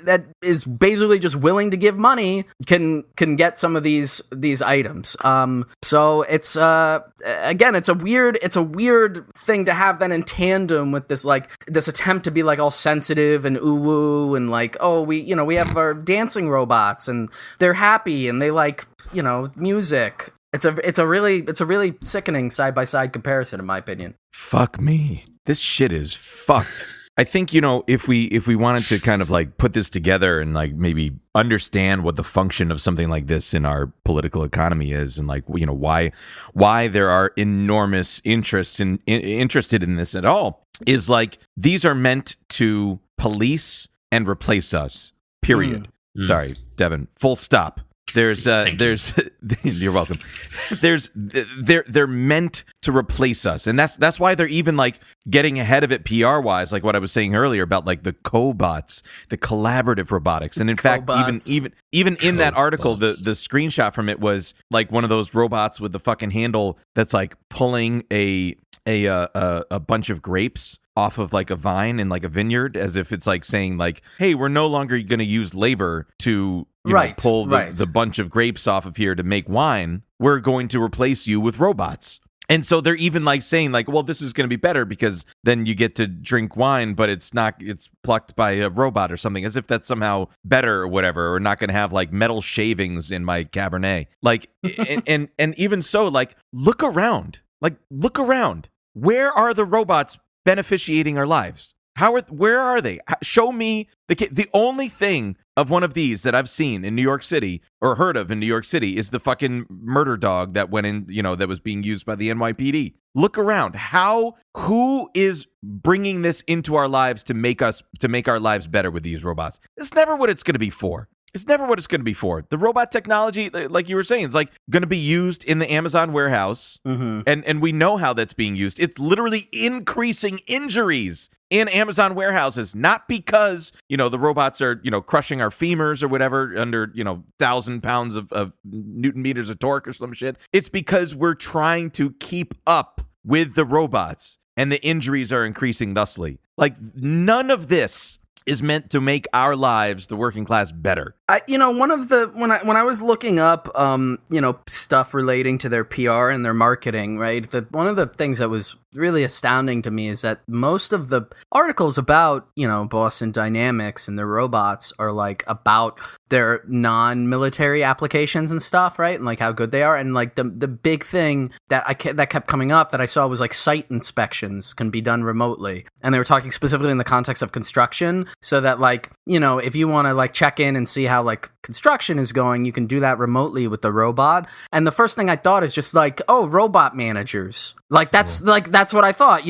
S4: that is basically just willing to give money can get some of these items. So it's again, it's a weird thing to have then in tandem with this attempt to be like all sensitive and ooh and like, oh, we have our dancing robots and they're happy and they like, music. It's a really sickening side-by-side comparison, in my opinion.
S3: Fuck me. This shit is fucked. I think, if we wanted to kind of like put this together and like maybe understand what the function of something like this in our political economy is, and like, why there are enormous interested in this at all, is like, these are meant to police and replace us. Period. Sorry, Devon. Full stop. You're welcome. They're meant to replace us, and that's why they're even like getting ahead of it PR wise, like what I was saying earlier about like the cobots, the collaborative robotics, and in fact, even in that article, the screenshot from it was like one of those robots with the fucking handle that's like pulling a bunch of grapes off of like a vine in like a vineyard, as if it's like saying like, hey, we're no longer going to use labor to pull the bunch of grapes off of here to make wine. We're going to replace you with robots. And so they're even like saying like, well, this is going to be better because then you get to drink wine, but it's plucked by a robot or something, as if that's somehow better or whatever, or not going to have like metal shavings in my Cabernet. Like, and even so, like, look around. Where are the robots beneficiating our lives? Where are they? Show me the only thing of one of these that I've seen in New York City or heard of in New York City is the fucking murder dog that went in, that was being used by the NYPD. Look around. Who is bringing this into our lives to make our lives better with these robots? It's never what it's going to be for. It's never what it's going to be for. The robot technology, like you were saying, is like going to be used in the Amazon warehouse, and we know how that's being used. It's literally increasing injuries in Amazon warehouses, not because the robots are crushing our femurs or whatever under 1,000 pounds of Newton meters of torque or some shit. It's because we're trying to keep up with the robots, and the injuries are increasing thusly. Like, none of this is meant to make our lives, the working class, better. When I was looking up, stuff relating to their PR and their marketing, right? One of the things that was really astounding to me is that most of the articles about, Boston Dynamics and their robots are like about their non-military applications and stuff, right? And like how good they are. And like the big thing that kept coming up that I saw was like site inspections can be done remotely. And they were talking specifically in the context of construction, so that like, if you want to like check in and see how like construction is going, you can do that remotely with the robot. And the first thing I thought is just like, oh, robot managers. Like that's what I thought,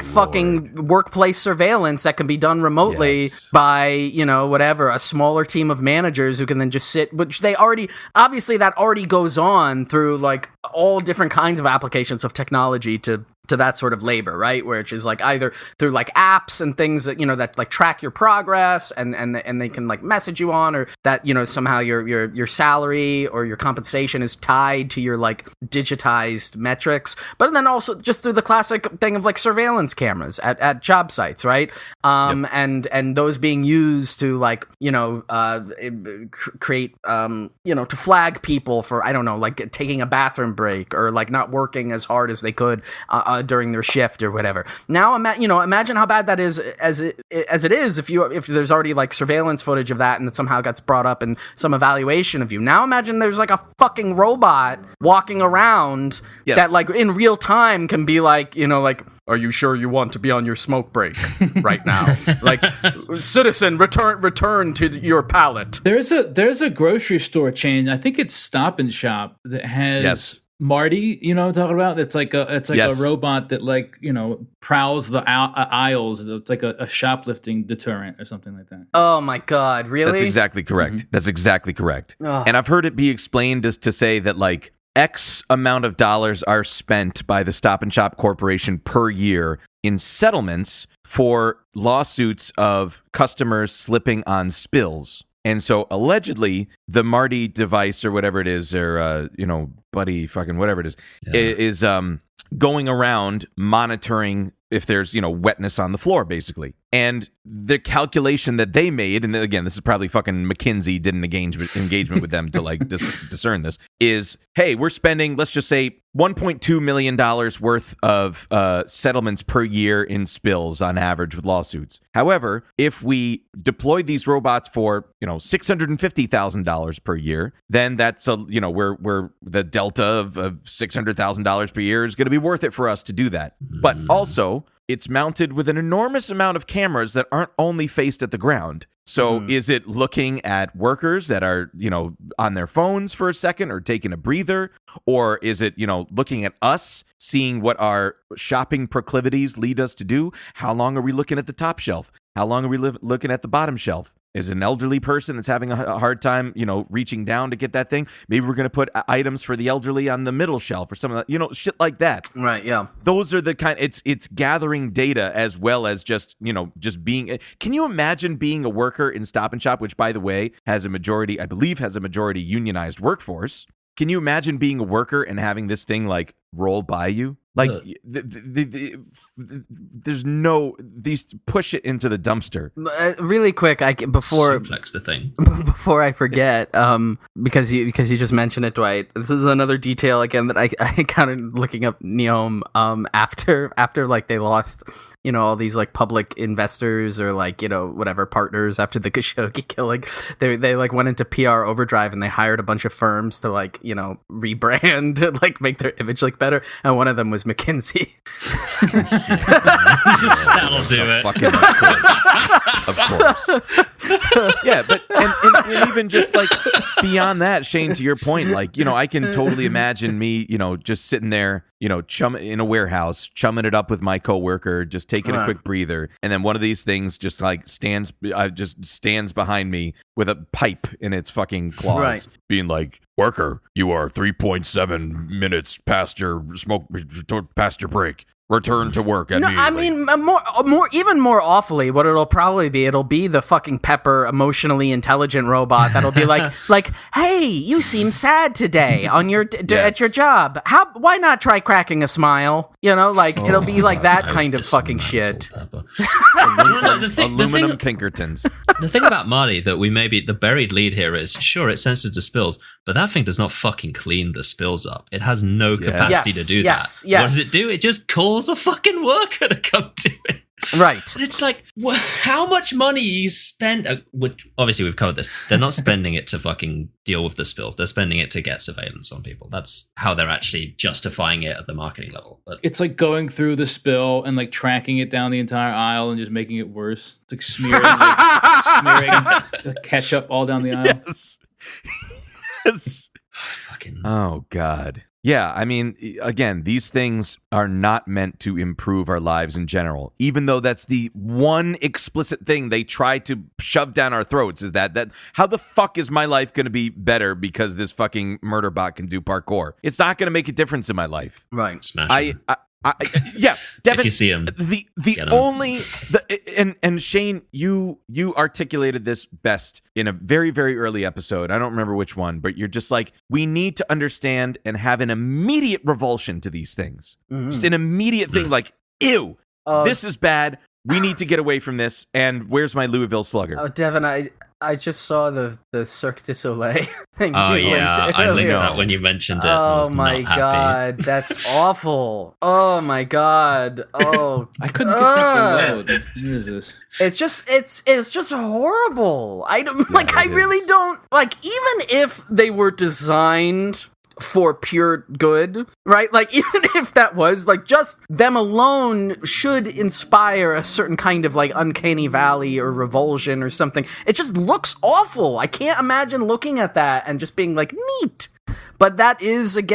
S3: fucking workplace surveillance that can be done remotely by, whatever, a smaller team of managers who can then just sit, which that already goes on through like all different kinds of applications of technology to that sort of labor, right? Which is like either through like apps and things that, that like track your progress and they can like message you on, or that, somehow your salary or your compensation is tied to your like digitized metrics. But then also just through the classic thing of like surveillance cameras at job sites, right? And those being used to like, create, to flag people for, I don't know, like taking a bathroom break or like not working as hard as they could during their shift or whatever. Now, imagine how bad that is as it is if there's already like surveillance footage of that and that somehow gets brought up in some evaluation of you. Now imagine there's like a fucking robot walking around that like in real time can be like, like, are you sure you want to be on your smoke break right now? Like, citizen, return to your pallet.
S2: There's a grocery store chain, I think it's Stop and Shop, that has Marty, you know what I'm talking about? It's like a robot that prowls the aisles. It's like a shoplifting deterrent or something like that.
S4: Oh my God, really?
S3: That's exactly correct. Mm-hmm. That's exactly correct. Oh. And I've heard it be explained as to say that like X amount of dollars are spent by the Stop and Shop Corporation per year in settlements for lawsuits of customers slipping on spills. And so allegedly the Marty device or whatever it is, or, buddy fucking whatever it is going around monitoring if there's, wetness on the floor, basically. And the calculation that they made, and again, this is probably fucking McKinsey did an engagement with them to like discern this, is, hey, we're spending, let's just say, $1.2 million worth of settlements per year in spills on average with lawsuits. However, if we deployed these robots for, $650,000 per year, then that's we're the delta of $600,000 per year is going to be worth it for us to do that. But also, it's mounted with an enormous amount of cameras that aren't only faced at the ground. So is it looking at workers that are, on their phones for a second or taking a breather? Or is it, looking at us, seeing what our shopping proclivities lead us to do? How long are we looking at the top shelf? How long are we looking at the bottom shelf? Is an elderly person that's having a hard time, reaching down to get that thing? Maybe we're going to put items for the elderly on the middle shelf or something, shit like that.
S4: Right, yeah.
S3: Those are the kind, it's gathering data as well as just being, can you imagine being a worker in Stop and Shop, which by the way, I believe has a majority unionized workforce. Can you imagine being a worker and having this thing like roll by you? Like, there's no, these push it into the dumpster.
S4: Really quick, before
S1: suplex the thing.
S4: Before I forget, because you just mentioned it, Dwight. This is another detail again that I kind of looking up Neom after like they lost, all these like public investors or like whatever partners after the Khashoggi killing. They like went into PR overdrive and they hired a bunch of firms to like rebrand and like make their image look better. And one of them was McKinsey.
S1: That'll do it.
S3: Of course. Yeah, but and even just like beyond that, Shane, to your point, like, I can totally imagine me, just sitting there, in a warehouse, chumming it up with my coworker, just taking a quick breather, and then one of these things just like stands behind me with a pipe in its fucking claws, being like, "Worker, you are 3.7 minutes past your break. Return to work immediately."
S4: I mean, even more awfully, what it'll be the fucking Pepper emotionally intelligent robot that'll be like, "Hey, you seem sad today on your at your job. Why not try cracking a smile?" It'll be like that kind of fucking shit.
S3: Aluminum Pinkertons.
S1: The thing about Marty that the buried lead here is, sure, it senses the spills, but that thing does not fucking clean the spills up. It has no capacity to do that.
S4: Yes.
S1: What does it do? It just calls a fucking worker to come do it.
S4: Right.
S1: But it's like, how much money you spend? Which obviously we've covered this. They're not spending it to fucking deal with the spills. They're spending it to get surveillance on people. That's how they're actually justifying it at the marketing level. But
S2: it's like going through the spill and like tracking it down the entire aisle and just making it worse. It's like smearing ketchup all down the aisle.
S3: Yes.
S1: Fucking.
S3: Oh God. Yeah, I mean, again, these things are not meant to improve our lives in general, even though that's the one explicit thing they try to shove down our throats, is that how the fuck is my life going to be better because this fucking murder bot can do parkour? It's not going to make a difference in my life.
S4: Right.
S1: Smash him.
S3: Yes, Devon.
S1: If you see him,
S3: and Shane, you articulated this best in a very, very early episode. I don't remember which one, but you're just like, we need to understand and have an immediate revulsion to these things. Mm-hmm. Just an immediate thing, like, ew, this is bad. We need to get away from this. And where's my Louisville Slugger?
S4: Oh, Devon, I just saw the Cirque du Soleil thing.
S1: Oh yeah, I linked that when you mentioned it.
S4: Oh my god, that's awful. Oh my god. Oh,
S2: I couldn't get that load. What is this?
S4: It's just horrible. I really don't like. Even if they were designed for pure good, right? Like, even if that was, like, just them alone should inspire a certain kind of, like, uncanny valley or revulsion or something. It just looks awful. I can't imagine looking at that and just being like, neat. But that is the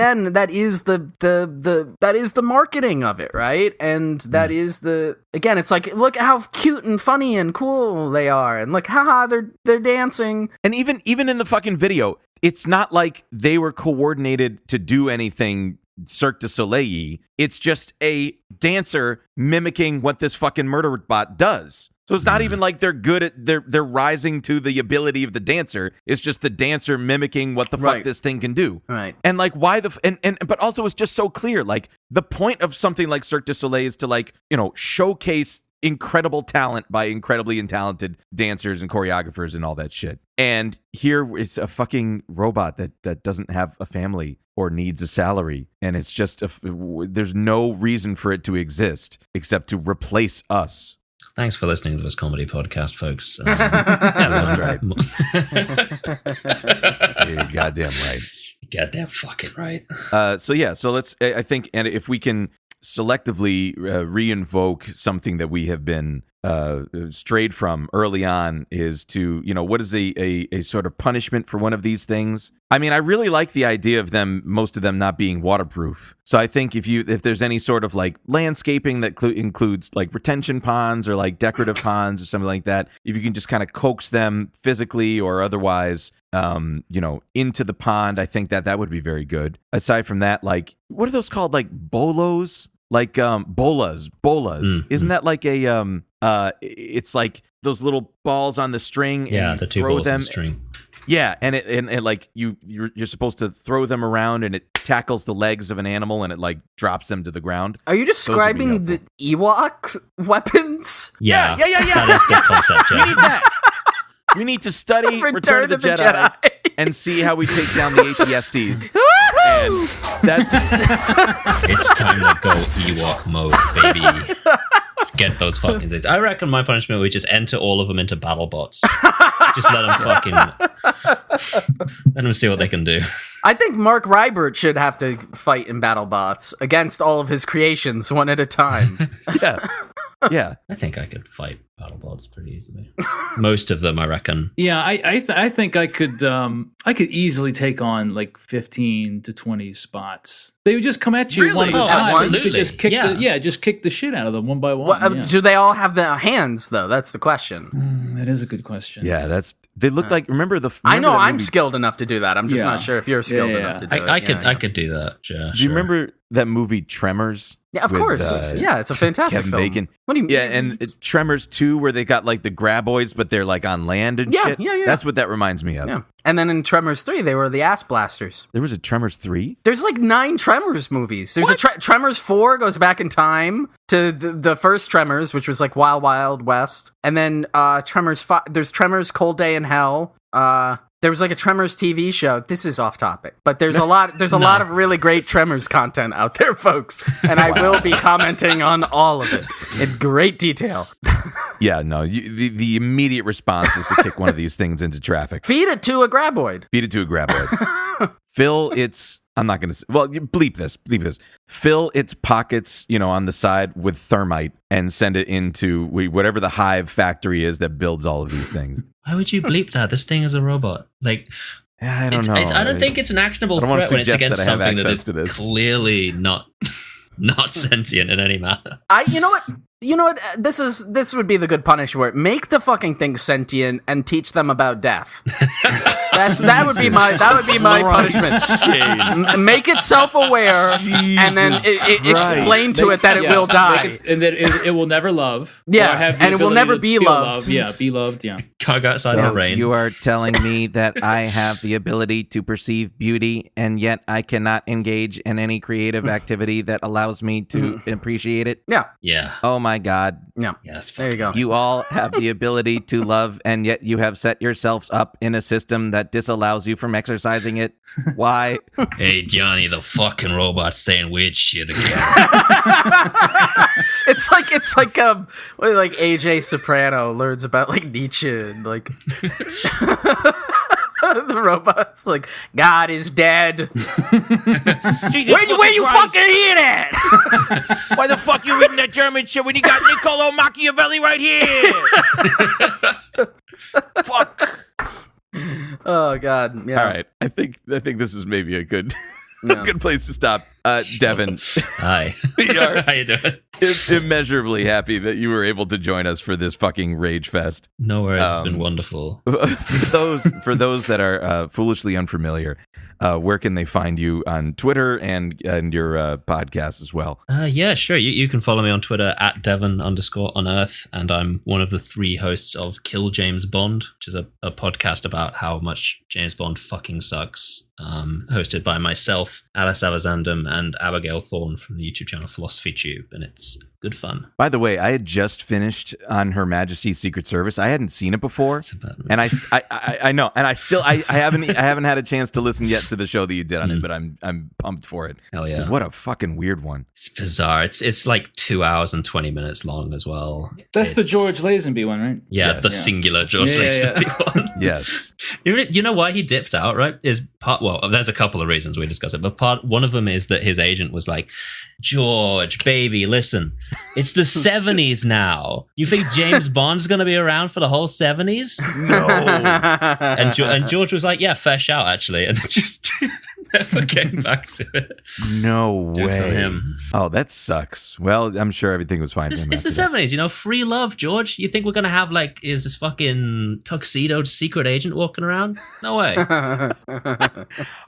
S4: marketing of it, right? And that is it's like, look how cute and funny and cool they are, and look, haha, they're dancing.
S3: And even in the fucking video, it's not like they were coordinated to do anything Cirque du Soleil. It's just a dancer mimicking what this fucking murder bot does. So it's not even like they're good at they're rising to the ability of the dancer. It's just the dancer mimicking what the fuck this thing can do.
S4: Right.
S3: And like why but also it's just so clear. Like the point of something like Cirque du Soleil is to like, showcase incredible talent by incredibly talented dancers and choreographers and all that shit. And here it's a fucking robot that doesn't have a family or needs a salary. And it's just, there's no reason for it to exist except to replace us.
S1: Thanks for listening to this comedy podcast, folks.
S3: That's right. You're goddamn right.
S1: Goddamn fucking right.
S3: So let's, I think, and if we can selectively re-invoke something that we have been strayed from early on, is to, what is a sort of punishment for one of these things? I mean, I really like the idea of most of them not being waterproof. So I think if there's any sort of like landscaping that includes like retention ponds or like decorative ponds or something like that, if you can just kind of coax them physically or otherwise, into the pond, I think that would be very good. Aside from that, like, what are those called? Like bolos? Like bolas. Mm-hmm. Isn't that like a it's like those little balls on the string?
S1: Yeah,
S3: and
S1: the two
S3: throw
S1: balls
S3: them
S1: on the string.
S3: Yeah, and it like you're supposed to throw them around, and it tackles the legs of an animal, and it like drops them to the ground.
S4: Are you describing the Ewok weapons?
S1: Yeah.
S3: That
S1: is good concept. Yeah.
S3: We need that. We need to study Return of the Jedi and see how we take down the AT-STs. And
S1: it's time to go Ewok mode, baby. Let's get those fucking things. I reckon my punishment would just enter all of them into battle bots. Just let them see what they can do.
S4: I think Mark Rybert should have to fight in battle bots against all of his creations one at a time.
S3: Yeah.
S1: I think I could fight battle bots pretty easily. Most of them, I reckon.
S2: Yeah, I think I could easily take on like 15 to 20 spots. They would just come at you one at a time.
S1: Absolutely.
S2: You could just kick the shit out of them one by one.
S4: Well, do they all have the hands though? That's the question.
S2: That is a good question.
S3: Yeah, they look like. Remember
S4: I know I'm skilled enough to do that. I'm just not sure if you're skilled enough to do it.
S1: I could do that. Yeah,
S3: do you remember that movie Tremors?
S4: Yeah, of course. Yeah, it's a fantastic
S3: Kevin
S4: film.
S3: Bacon.
S4: What do you mean?
S3: Yeah, and it's Tremors 2 where they got like the graboids, but they're like on land and shit.
S4: Yeah.
S3: That's what that reminds me of.
S4: Yeah. And then in Tremors 3, they were the ass blasters.
S3: There was a Tremors 3?
S4: There's like 9 Tremors movies. There's a Tremors 4 goes back in time to the first Tremors, which was like Wild Wild West. And then Tremors 5, there's Tremors Cold Day in Hell. There was like a Tremors TV show. This is off topic, but there's a lot of really great Tremors content out there, folks. And I will be commenting on all of it in great detail.
S3: Yeah, no, the immediate response is to kick one of these things into traffic.
S4: Feed it to a graboid.
S3: Fill its... I'm not going to... Well, bleep this. Fill its pockets, on the side with thermite and send it into whatever the hive factory is that builds all of these things.
S1: Why would you bleep that? This thing is a robot. Like...
S3: I don't know.
S1: I don't think it's an actionable threat when it's against something that is clearly not sentient in any manner.
S4: You know what? This would be the good punish for it. Make the fucking thing sentient and teach them about death. That would be my punishment. Make it self-aware and then explain to it that it will die
S2: and that it will never love.
S4: Yeah, and it will never be loved.
S2: Yeah, be loved. Yeah.
S1: Cog outside in the rain.
S7: You are telling me that I have the ability to perceive beauty, and yet I cannot engage in any creative activity that allows me to appreciate it?
S4: Yeah.
S1: Yeah.
S7: Oh my God.
S4: Yeah.
S1: Yes.
S4: There you go.
S7: You all have the ability to love, and yet you have set yourselves up in a system that disallows you from exercising it. Why?
S1: Hey, Johnny, the fucking robot's saying weird shit again.
S4: It's like AJ Soprano learns about like Nietzsche and like the robot's like, God is dead. Where you fucking hear that?
S7: Why the fuck you reading that German shit when you got Niccolo Machiavelli right here? Fuck.
S4: Oh God. Yeah.
S3: All right. I think this is maybe a good good place to stop. Devon.
S1: Hi.
S3: We are
S1: How you doing?
S3: Immeasurably happy that you were able to join us for this fucking rage fest.
S1: No worries. It's been wonderful.
S3: For those that are foolishly unfamiliar, where can they find you on Twitter and your podcast as well?
S1: Yeah, sure. You can follow me on Twitter at Devon_on_Earth, and I'm one of the 3 hosts of Kill James Bond, which is a podcast about how much James Bond fucking sucks. Hosted by myself, Alice Avazandum, and Abigail Thorne from the YouTube channel Philosophy Tube, and it's good fun.
S3: By the way, I had just finished on Her Majesty's Secret Service. I hadn't seen it before, and I know, and I haven't had a chance to listen yet to the show that you did on it, but I'm pumped for it.
S1: Hell yeah!
S3: What a fucking weird one.
S1: It's bizarre. It's like 2 hours and 20 minutes long as well.
S2: That's the George Lazenby one, right?
S1: Yeah, the singular George Lazenby one.
S3: Yes.
S1: You know why he dipped out, right? There's a couple of reasons we discuss it, but one of them is that his agent was like, George, baby, listen, it's the 70s now. You think James Bond's going to be around for the whole 70s?
S3: No.
S1: And George was like, yeah, fair shout, actually. And just never came back to it.
S3: No
S1: Jokes on
S3: way.
S1: him.
S3: Oh, that sucks. Well, I'm sure everything was fine.
S1: It's the 70s, free love, George. You think we're going to have, is this fucking tuxedoed secret agent walking around? No way.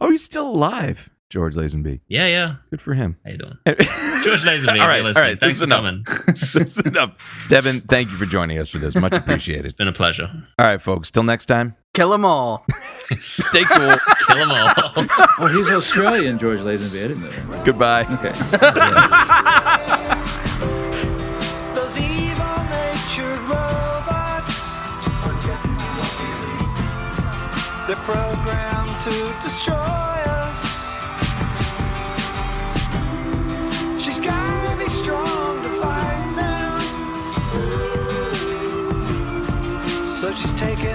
S3: Oh, he's still alive. George Lazenby.
S1: Yeah.
S3: Good for him.
S1: How you doing? George Lazenby,
S3: all right,
S1: if you're listening. Thanks for
S3: enough.
S1: coming.
S3: This is enough. Devon, thank you for joining us for this. Much appreciated.
S1: It's been a pleasure.
S3: All right, folks. Till next time.
S4: Kill them all.
S3: Stay cool.
S1: Kill them all.
S2: Oh, he's Australian, George Lazenby. I didn't know that.
S3: Goodbye.
S2: Okay.
S5: Those evil natured robots, they're programmed to destroy us. She's gotta be strong to fight them, so she's taking